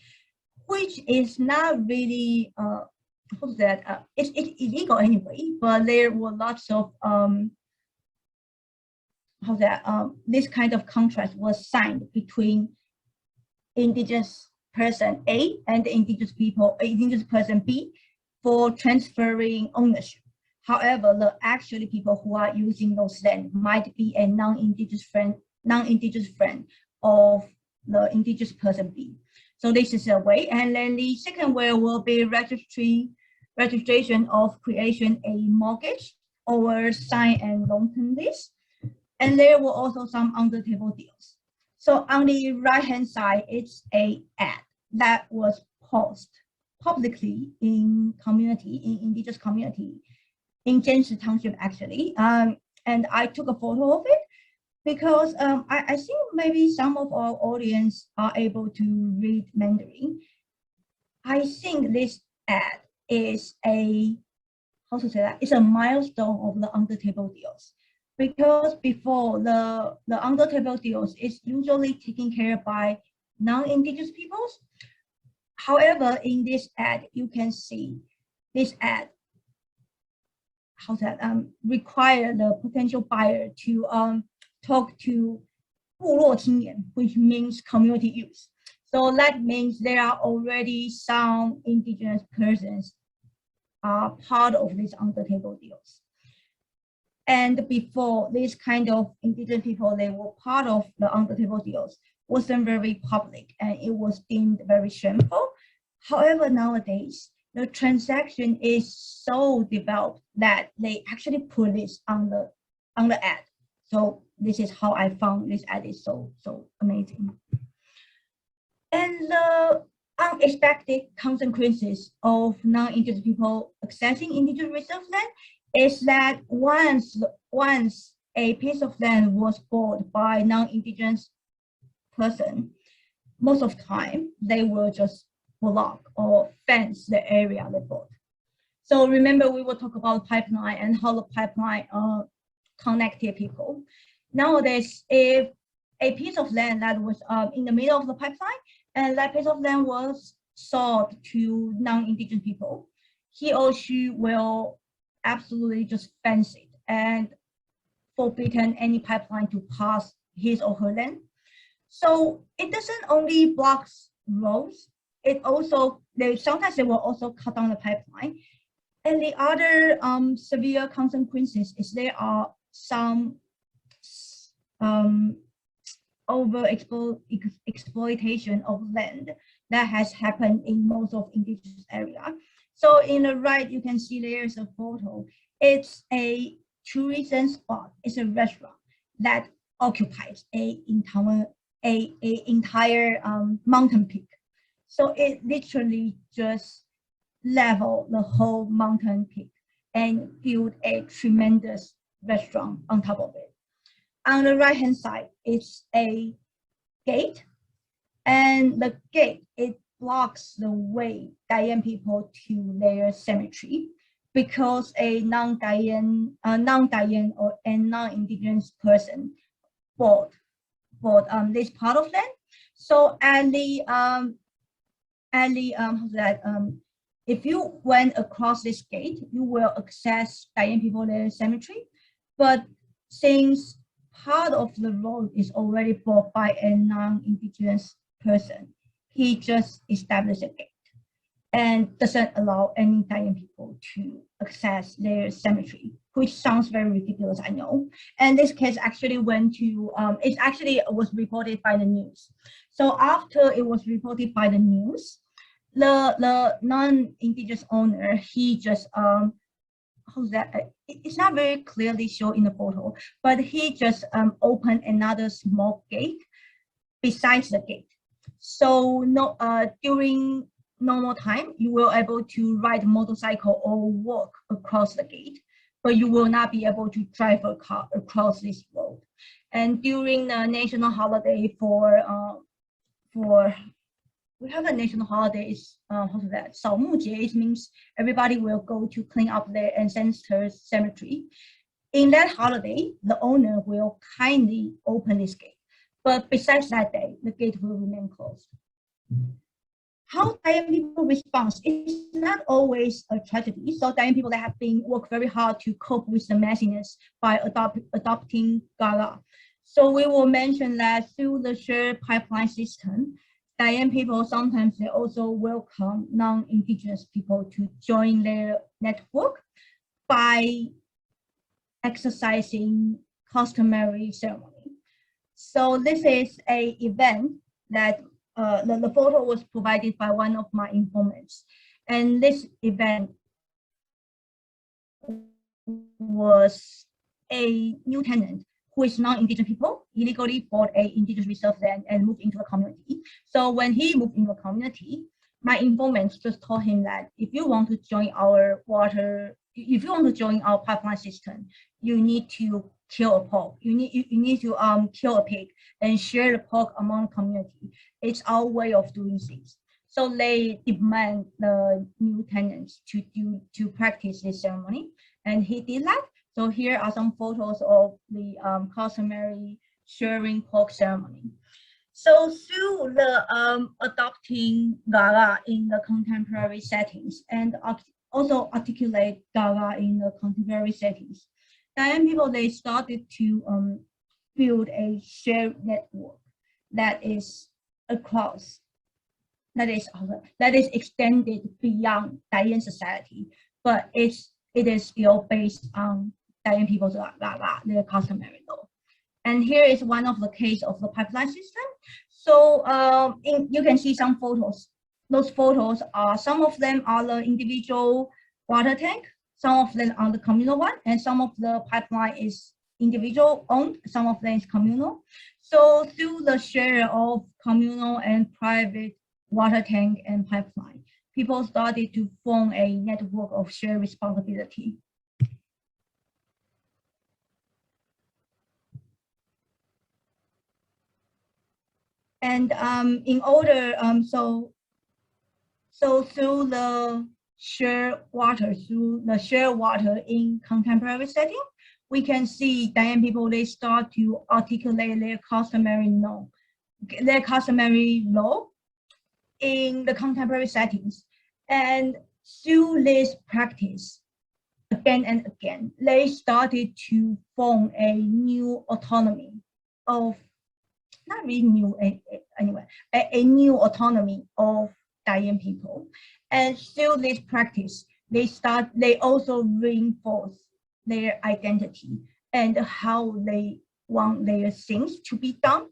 which is not really, it's illegal anyway, but there were lots of this kind of contract was signed between indigenous person A and the indigenous person B for transferring ownership. However, the actually people who are using those land might be a non-indigenous friend of the indigenous person B. So this is a way. And then the second way will be registration of creation a mortgage or sign and long-term lease. And there were also some under-table deals. So on the right-hand side, it's a ad that was posted publicly in indigenous community, in Jianshi Township actually. And I took a photo of it because I think maybe some of our audience are able to read Mandarin. I think this ad is it's a milestone of the under-table deals. Because before the under-table deals is usually taken care of by non-indigenous peoples. However, in this ad, you can see this ad require the potential buyer to talk to 部落青年, which means community youth. So that means there are already some indigenous persons are part of these under-table deals. And before, this kind of indigenous people, they were part of the under-table deals, wasn't very public and it was deemed very shameful. However, nowadays, the transaction is so developed that they actually put this on the ad. So this is how I found this ad is so amazing. And the unexpected consequences of non-indigenous people accessing indigenous reserve land is that once a piece of land was bought by non-indigenous person, most of the time they will just block or fence the area they bought. So remember, we will talk about pipeline and how the pipeline connected people. Nowadays, if a piece of land that was in the middle of the pipeline and that piece of land was sold to non-indigenous people, he or she will absolutely just fence it and forbidden any pipeline to pass his or her land. So it doesn't only block roads, it also, sometimes they will also cut down the pipeline. And the other severe consequences is there are some exploitation of land that has happened in most of indigenous area. So in the right, you can see there's a photo. It's a tourism spot. It's a restaurant that occupies an entire mountain peak. So it literally just level the whole mountain peak and build a tremendous restaurant on top of it. On the right-hand side, it's a gate, and the gate, it blocks the way Dian people to their cemetery because a non-Dian or a non-indigenous person bought this part of land. So if you went across this gate, you will access Dian people their cemetery. But since part of the road is already bought by a non-indigenous person, he just established a gate and doesn't allow any Dian people to access their cemetery, which sounds very ridiculous, I know. And this case actually went to, it actually was reported by the news. So after it was reported by the news, the non-indigenous owner, he just, it's not very clearly shown in the photo, but he just opened another small gate besides the gate. So during normal time, you will able to ride a motorcycle or walk across the gate, but you will not be able to drive a car across this road. And during the national holiday we have a national holiday, is 扫墓节, it means everybody will go to clean up their ancestors' cemetery. In that holiday, the owner will kindly open this gate. But besides that day, the gate will remain closed. how Taiwan people respond is not always a tragedy. So Taiwan people that have been work very hard to cope with the messiness by adopting Gala. So we will mention that through the shared pipeline system, Taiwan people sometimes they also welcome non-Indigenous people to join their network by exercising customary ceremony. So this is a event that the photo was provided by one of my informants. And this event was a new tenant who is non-Indigenous people, illegally bought a Indigenous reserve land and moved into a community. So when he moved into a community, my informants just told him that if you want to join our pipeline system, you need to kill a pork. You need to kill a pig and share the pork among the community. It's our way of doing things. So they demand the new tenants to practice this ceremony, and he did that. So here are some photos of the customary sharing pork ceremony. So through the adopting Gala in the contemporary settings and also articulate Gala in the contemporary settings, Taiwan people, they started to build a shared network that is across, that is extended beyond Taiwan society, but it is still based on Taiwan people's their customary law. And here is one of the case of the pipeline system. So you can see some photos. Those photos are, some of them are the individual water tank, some of them are the communal one, and some of the pipeline is individual owned, some of them is communal. So through the share of communal and private water tank and pipeline, people started to form a network of shared responsibility. And in order, so through the shared water, in contemporary setting, we can see Taiwan people, they start to articulate their customary law in the contemporary settings. And through this practice, again and again, they started to form a new autonomy of, not really new anyway, a new autonomy of Taiwan people. And through this practice, they also reinforce their identity and how they want their things to be done.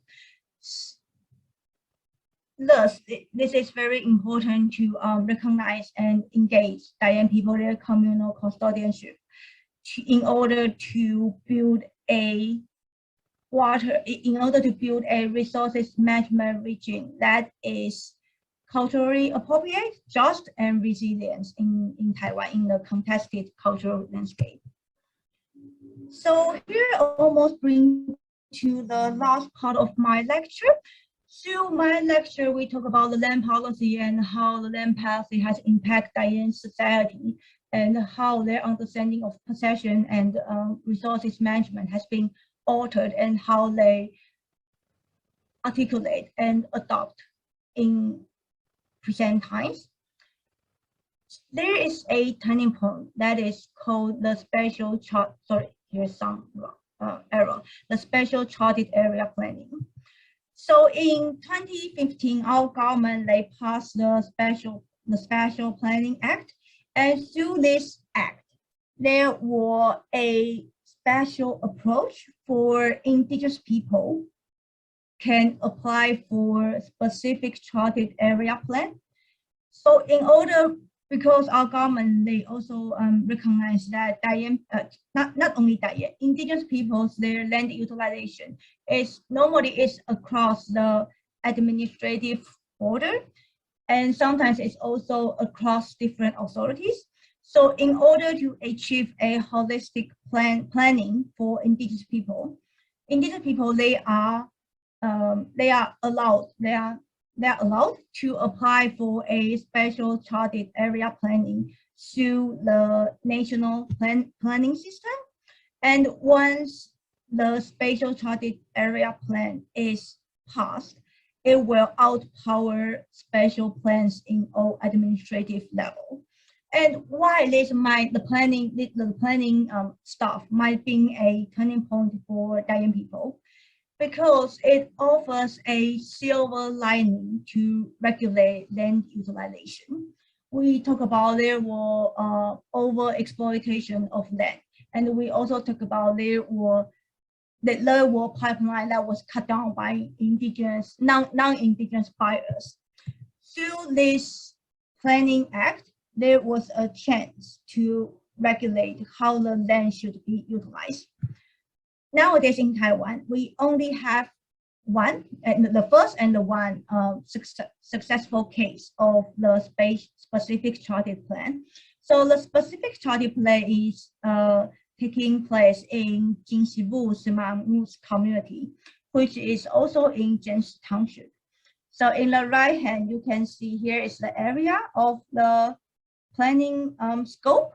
Thus, this is very important to recognize and engage Taiwan people, their communal custodianship, in order to build a resources management regime that is culturally appropriate, just, and resilient in Taiwan in the contested cultural landscape. So here almost brings to the last part of my lecture. Through my lecture, we talk about the land policy and how the land policy has impacted Taiwan society and how their understanding of possession and resources management has been altered and how they articulate and adopt in present times. There is a turning point that is called the spatial chart. Sorry, here's some error. The spatial charted area planning. So in 2015, our government, they passed the Spatial Planning Act, and through this act, there was a special approach for Indigenous people can apply for specific charted area plan. So in order, because our government, they also recognize that not only Taiwan, Indigenous peoples, their land utilization is normally across the administrative border, and sometimes it's also across different authorities. So in order to achieve a holistic planning for Indigenous people, they are allowed to apply for a special charted area planning through the national planning system. And once the spatial charted area plan is passed, it will outpower spatial plans in all administrative level. And why the planning stuff might be a turning point for Taiwan people, because it offers a silver lining to regulate land utilization. We talk about there were over exploitation of land, and we also talk about there were pipeline that was cut down by non-indigenous buyers. Through this planning act, there was a chance to regulate how the land should be utilized. Nowadays in Taiwan, we only have the first and the one successful case of the specific charted plan. So the specific charted plan is taking place in Jingxibu Simangu's community, which is also in Jianshi Township. So in the right hand, you can see here is the area of the planning scope,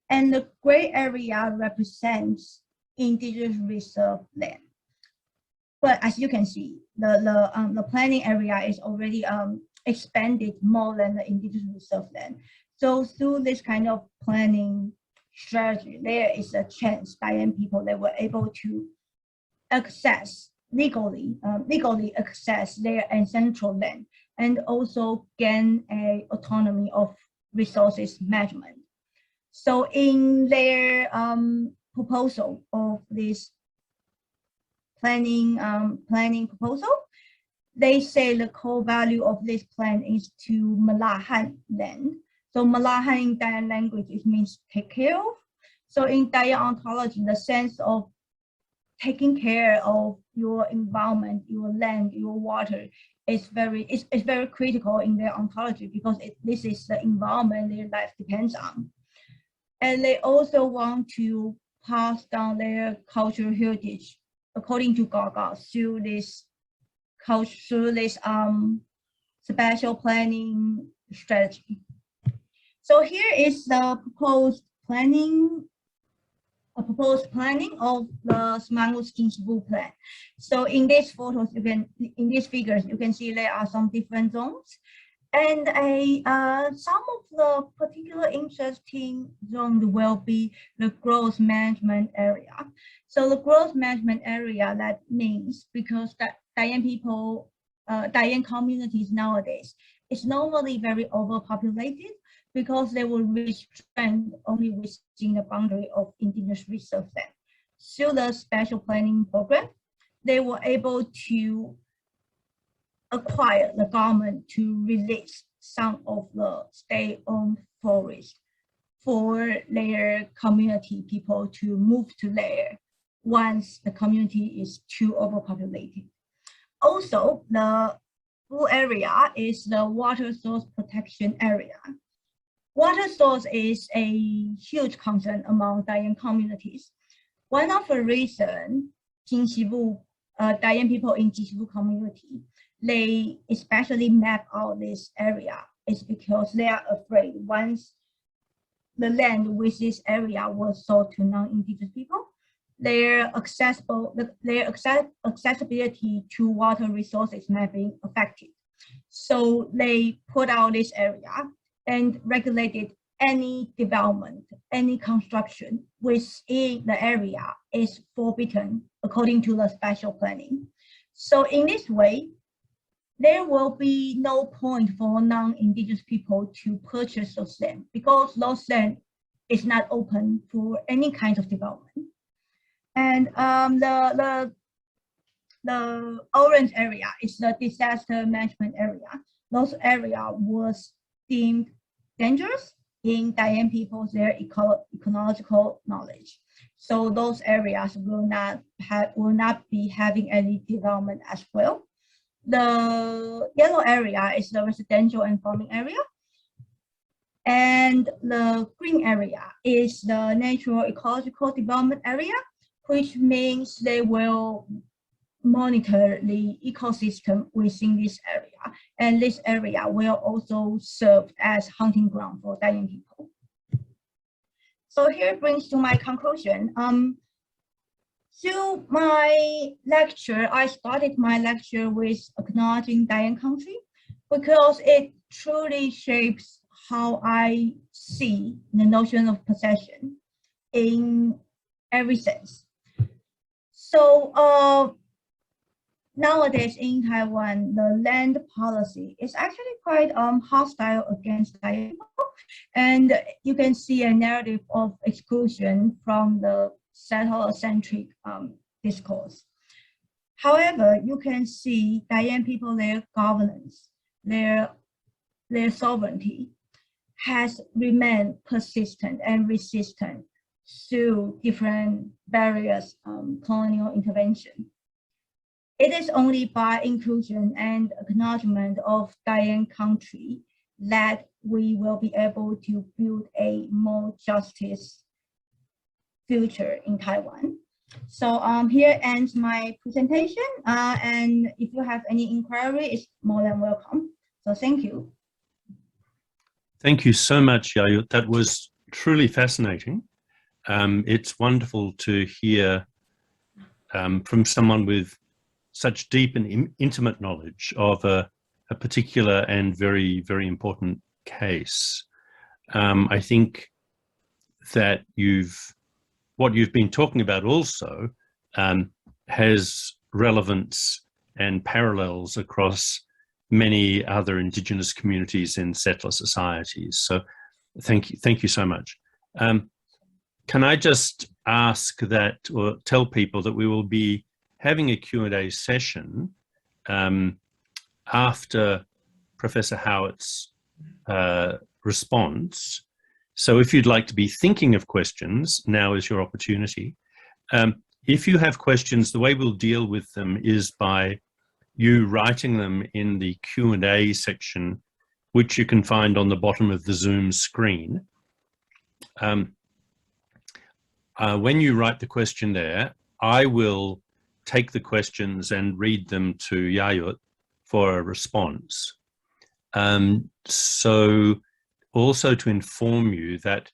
and the gray area represents indigenous reserve land. But as you can see, the planning area is already expanded more than the indigenous reserve land. So through this kind of planning strategy, there is a chance Taiwan people that were able to access legally access their ancestral land, and also gain a autonomy of resources management. So in their proposal of this planning proposal, they say the core value of this plan is to Malahan land. So Malahan in Taiwan language, it means take care of. So in Taiwan ontology, the sense of taking care of your environment, your land, your water is very critical in their ontology, because this is the environment their life depends on. And they also want to pass down their cultural heritage, according to Gaga, through this spatial planning strategy. So here is the proposed planning of the Simangu's Jingxibu plan. So in these photos, in these figures, you can see there are some different zones, and some of the particular interesting zones will be the growth management area. So the growth management area, that means because Taiwan people, Taiwan communities nowadays is normally very overpopulated, because they will reach strength only within the boundary of indigenous reserve land. Through the spatial planning program, they were able to acquire the government to release some of the state-owned forests for their community people to move to there once the community is too overpopulated. Also, the blue area is the water source protection area. Water source is a huge concern among Taiwan communities. One of the reasons Jingxibu, Taiwan people in Jingxibu community, they especially map out this area, is because they are afraid once the land with this area was sold to non-indigenous people, their accessibility to water resources might be affected. So they put out this area and regulated any development, any construction within the area is forbidden according to the spatial planning. So in this way, there will be no point for non-indigenous people to purchase those land, because those land is not open for any kind of development. And the orange area is the disaster management area. Those area was deemed dangerous in Taiwan people's their ecological knowledge. So those areas will not be having any development as well. The yellow area is the residential and farming area. And the green area is the natural ecological development area, which means they will monitor the ecosystem within this area. And this area will also serve as hunting ground for Taiwan people. So here brings to my conclusion. So my lecture, I started my lecture with acknowledging Diane country because it truly shapes how I see the notion of possession in every sense. So nowadays in Taiwan, the land policy is actually quite hostile against Diane people, and you can see a narrative of exclusion from the settler-centric discourse. However, you can see Diane people, their governance, their sovereignty has remained persistent and resistant through different various colonial intervention. It is only by inclusion and acknowledgement of Diane country that we will be able to build a more justice future in Taiwan. So here ends my presentation, and if you have any inquiry, it's more than welcome. So thank you. Thank you so much, Yayut. That was truly fascinating. It's wonderful to hear from someone with such deep and intimate knowledge of a particular and very, very important case. I think that what you've been talking about also has relevance and parallels across many other Indigenous communities in settler societies. So thank you so much. Can I just ask that, or tell people that we will be having a Q&A session after Professor Howitt's response. So if you'd like to be thinking of questions, now is your opportunity. If you have questions, the way we'll deal with them is by you writing them in the Q&A section, which you can find on the bottom of the Zoom screen. When you write the question there, I will take the questions and read them to Yayut for a response. So also to inform you that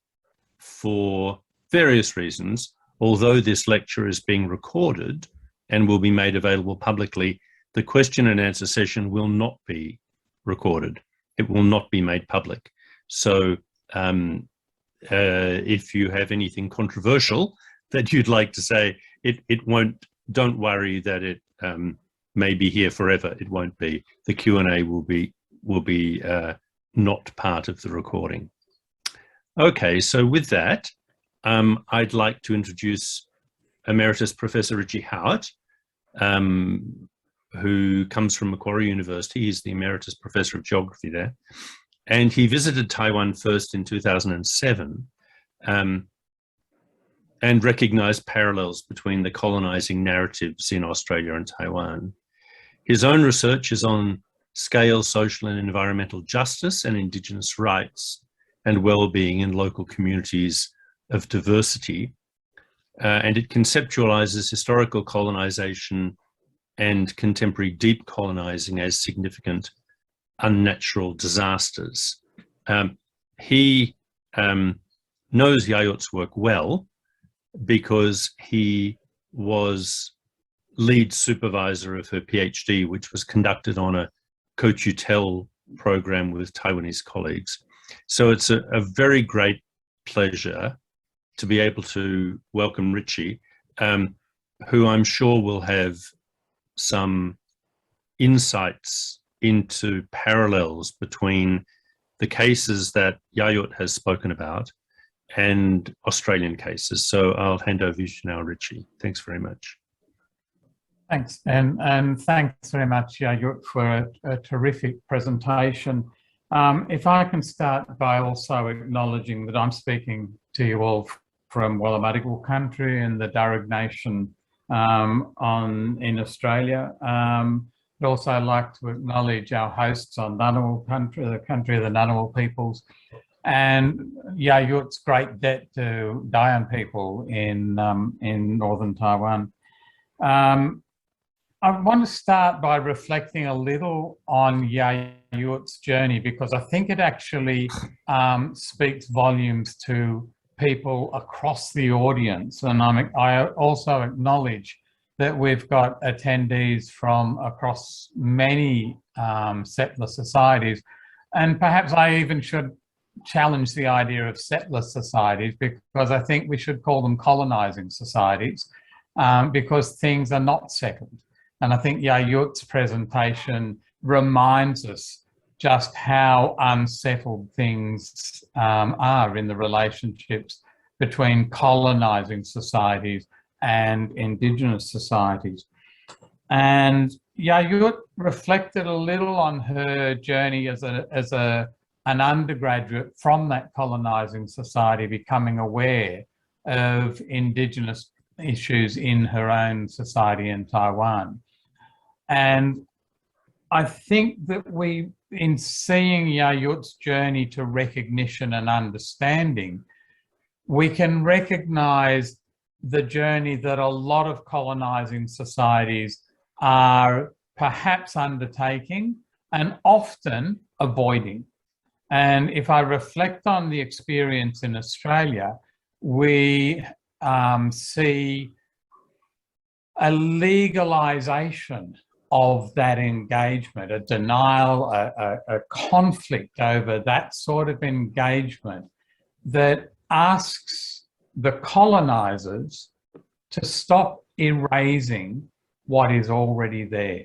for various reasons, although this lecture is being recorded and will be made available publicly, the question and answer session will not be recorded. It will not be made public. So if you have anything controversial that you'd like to say, it won't, don't worry that it may be here forever. It won't be. The Q&A will be not part of the recording. Okay, so with that, I'd like to introduce Emeritus Professor Richie Howard, who comes from Macquarie University. He's the Emeritus Professor of Geography there. And he visited Taiwan first in 2007 and recognized parallels between the colonizing narratives in Australia and Taiwan. His own research is on scale, social and environmental justice and Indigenous rights and well-being in local communities of diversity. And it conceptualizes historical colonization and contemporary deep colonizing as significant unnatural disasters. He knows Yayut's work well because he was lead supervisor of her PhD, which was conducted on a co-tutel program with Taiwanese colleagues. So it's a very great pleasure to be able to welcome Richie, who I'm sure will have some insights into parallels between the cases that Yayut has spoken about and Australian cases. So I'll hand over to you now, Richie. Thanks very much. Thanks, and thanks very much, Yayut, for a terrific presentation. If I can start by also acknowledging that I'm speaking to you all from Wallumattagal country and the Darug Nation in Australia. I'd also like to acknowledge our hosts on Ngunnawal country, the country of the Ngunnawal peoples, and Yayut's great debt to Diane people in northern Taiwan. I want to start by reflecting a little on Yayut's journey because I think it actually speaks volumes to people across the audience, and I also acknowledge that we've got attendees from across many settler societies, and perhaps I even should challenge the idea of settler societies, because I think we should call them colonizing societies, because things are not settled. And I think Yayut's presentation reminds us just how unsettled things are in the relationships between colonizing societies and Indigenous societies. And Yayut reflected a little on her journey as an undergraduate from that colonizing society, becoming aware of Indigenous issues in her own society in Taiwan. And I think that in seeing Yayut's journey to recognition and understanding, we can recognize the journey that a lot of colonizing societies are perhaps undertaking and often avoiding. And if I reflect on the experience in Australia, we see a legalization of that engagement, a denial, a conflict over that sort of engagement that asks the colonizers to stop erasing what is already there,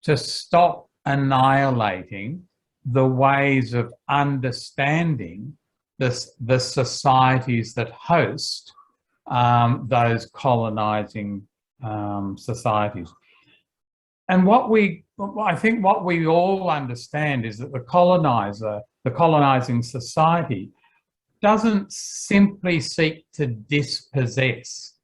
to stop annihilating the ways of understanding the societies that host those colonizing societies. And I think what we all understand is that the colonizing society doesn't simply seek to dispossess.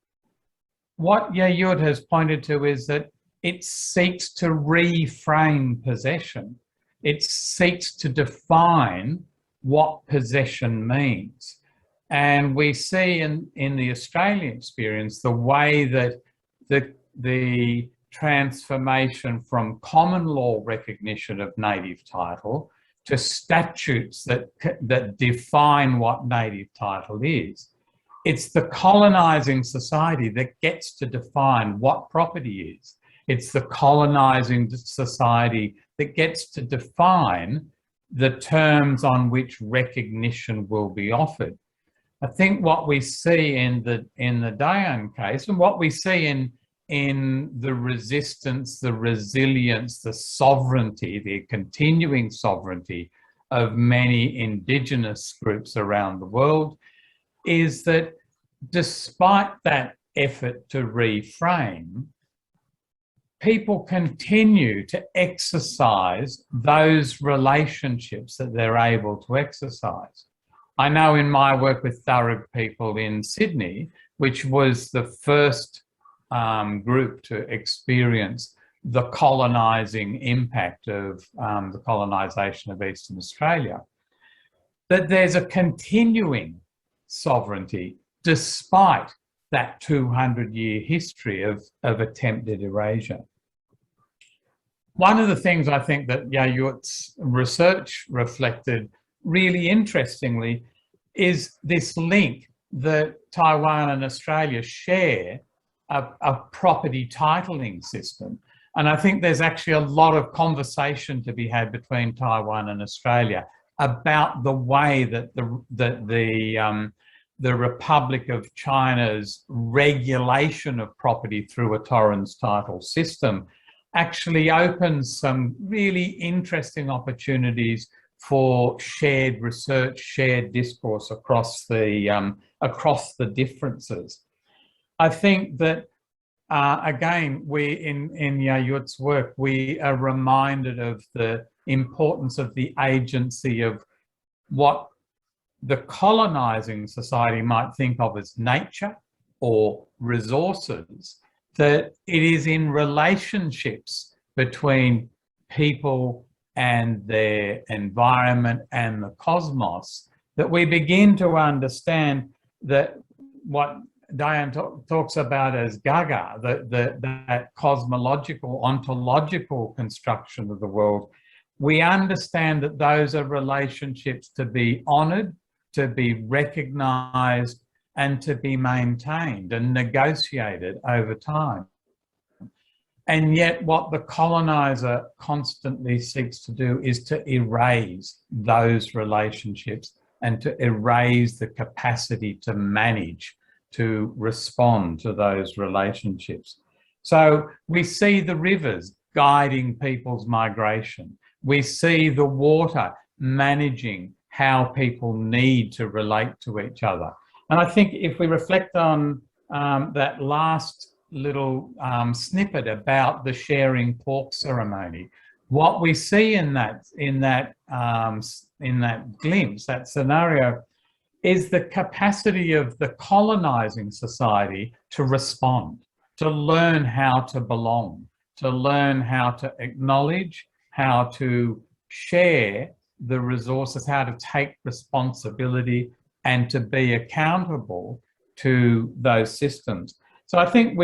What Yayut has pointed to is that it seeks to reframe possession. It seeks to define what possession means. And we see in the Australian experience the way that the transformation from common law recognition of native title to statutes that define what native title is. It's the colonizing society that gets to define what property is. It's the colonizing society that gets to define the terms on which recognition will be offered. I think what we see in the Dayan case, and what we see in the resistance, the resilience, the sovereignty, the continuing sovereignty of many Indigenous groups around the world, is that despite that effort to reframe, people continue to exercise those relationships that they're able to exercise. I know in my work with Thurrock people in Sydney, which was the first group to experience the colonising impact of the colonisation of Eastern Australia, that there's a continuing sovereignty despite that 200-year history of attempted erasure. One of the things I think that Yayut's research reflected really interestingly is this link that Taiwan and Australia share a property titling system. And I think there's actually a lot of conversation to be had between Taiwan and Australia about the way that the Republic of China's regulation of property through a Torrens title system actually opens some really interesting opportunities for shared research, shared discourse across the differences. I think that, again, in Yayut's work, we are reminded of the importance of the agency of what the colonizing society might think of as nature or resources, that it is in relationships between people and their environment and the cosmos that we begin to understand that what Diane talks about as Gaga, that cosmological, ontological construction of the world, we understand that those are relationships to be honoured, to be recognised, and to be maintained and negotiated over time. And yet what the colonizer constantly seeks to do is to erase those relationships and to erase the capacity to manage, to respond to those relationships. So we see the rivers guiding people's migration. We see the water managing how people need to relate to each other. And I think if we reflect on that last little snippet about the sharing pork ceremony, what we see in that glimpse, that scenario, is the capacity of the colonizing society to respond, to learn how to belong, to learn how to acknowledge, how to share the resources, how to take responsibility and to be accountable to those systems. So I think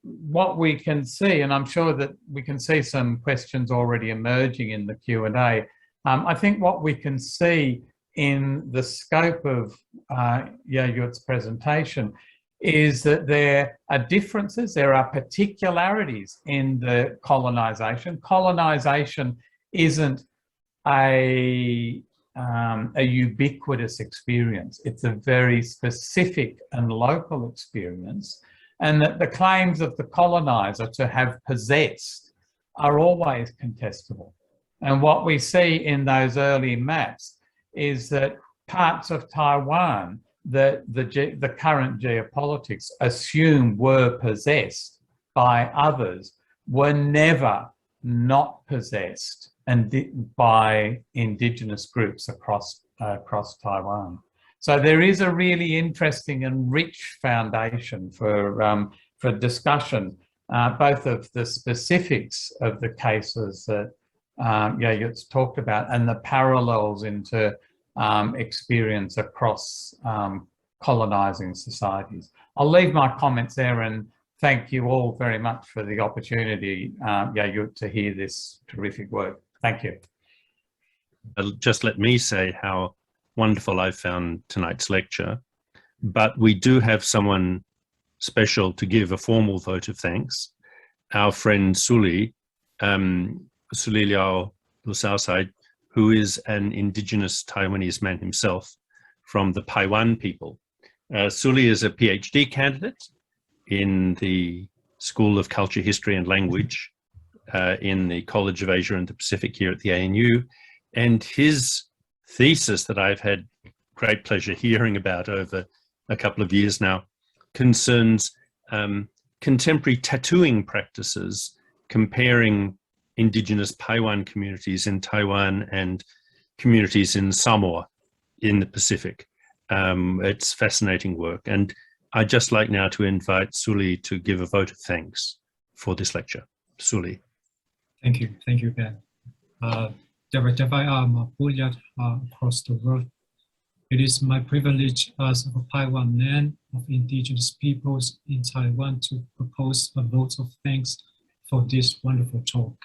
what we can see, and I'm sure that we can see some questions already emerging in the Q&A, I think what we can see in the scope of Yayut's presentation is that there are differences, there are particularities in the colonization. Colonization isn't a ubiquitous experience. It's a very specific and local experience, and that the claims of the colonizer to have possessed are always contestable. And what we see in those early maps is that parts of Taiwan that the current geopolitics assume were possessed by others were never not possessed and by Indigenous groups across Taiwan. So there is a really interesting and rich foundation for discussion, both of the specifics of the cases that Yayut's talked about and the parallels into experience across colonizing societies. I'll leave my comments there and thank you all very much for the opportunity, Yayut, to hear this terrific work. Thank you. Just let me say how wonderful I found tonight's lecture, but we do have someone special to give a formal vote of thanks. Our friend Suli Liao Lusao, who is an Indigenous Taiwanese man himself from the Taiwan people. Suli is a PhD candidate in the School of Culture, History and Language in the College of Asia and the Pacific here at the ANU. And his thesis that I've had great pleasure hearing about over a couple of years now concerns contemporary tattooing practices, comparing Indigenous Taiwan communities in Taiwan and communities in Samoa in the Pacific. It's fascinating work. And I'd just like now to invite Suli to give a vote of thanks for this lecture. Suli. Thank you, Ben. Across the world. It is my privilege as a Taiwan man of Indigenous peoples in Taiwan to propose a vote of thanks for this wonderful talk.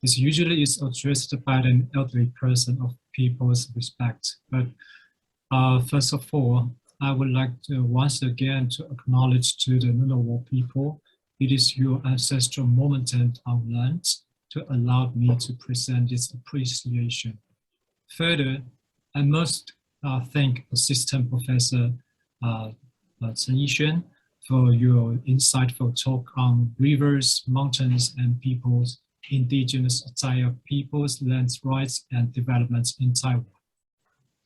This usually is addressed by an elderly person of people's respect, but first of all, I would like to once again to acknowledge to the Ngunnawal people, it is your ancestral moment on land to allow me to present this appreciation. Further, I must thank Assistant Professor Chen Yi-shiuan for your insightful talk on rivers, mountains, and peoples, Indigenous Taiwan peoples, land rights, and developments in Taiwan.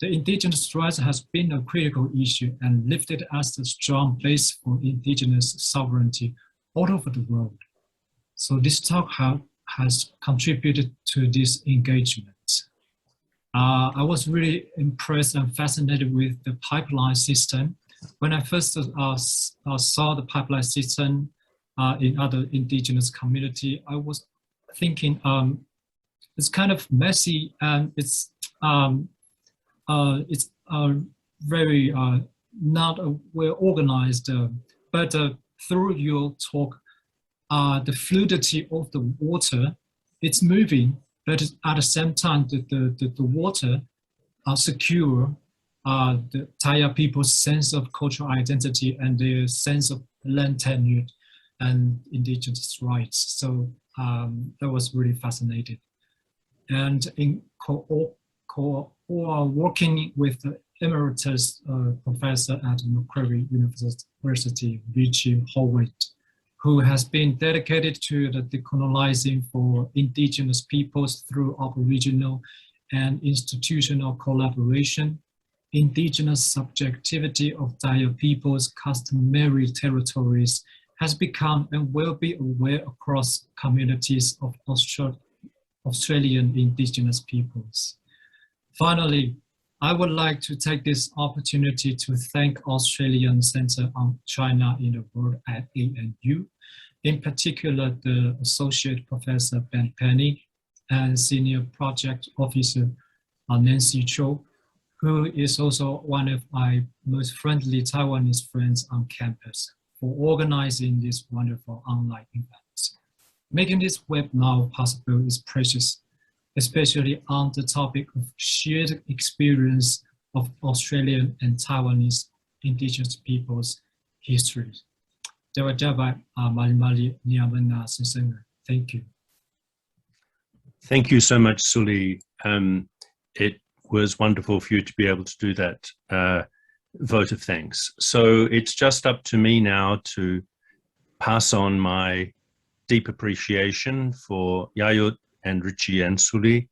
The Indigenous rights has been a critical issue and lifted as a strong base for Indigenous sovereignty all over the world. So this talk has contributed to this engagement. I was really impressed and fascinated with the pipeline system. When I first saw the pipeline system in other Indigenous community, I was thinking it's kind of messy and it's very not well organized. But through your talk, the fluidity of the water, it's moving, but at the same time, the water are secure the Thai people's sense of cultural identity and their sense of land tenure and indigenous rights. So that was really fascinating. And in working with the emeritus professor at Macquarie University, Richie, who has been dedicated to the decolonizing for indigenous peoples through operational and institutional collaboration. Indigenous subjectivity of Thai peoples' customary territories has become and will be aware across communities of Australian indigenous peoples. Finally, I would like to take this opportunity to thank Australian Centre on China in the World at ANU, in particular the Associate Professor Ben Penny and Senior Project Officer Nancy Cho, who is also one of my most friendly Taiwanese friends on campus, for organizing this wonderful online event. Making this webinar possible is precious, especially on the topic of shared experience of Australian and Taiwanese indigenous peoples' histories. Thank you. Thank you so much, Suli. It was wonderful for you to be able to do that vote of thanks. So it's just up to me now to pass on my deep appreciation for Yayut and Richie and Suli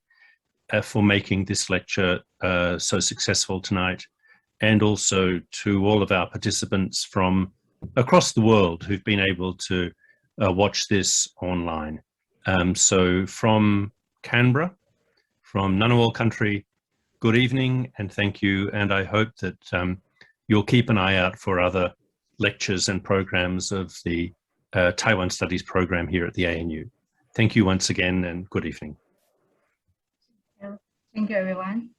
for making this lecture so successful tonight, and also to all of our participants from across the world who've been able to watch this online. So from Canberra, from Ngunnawal country, good evening and thank you, and I hope that you'll keep an eye out for other lectures and programs of the Taiwan Studies program here at the ANU. Thank you once again and good evening. Thank you, everyone.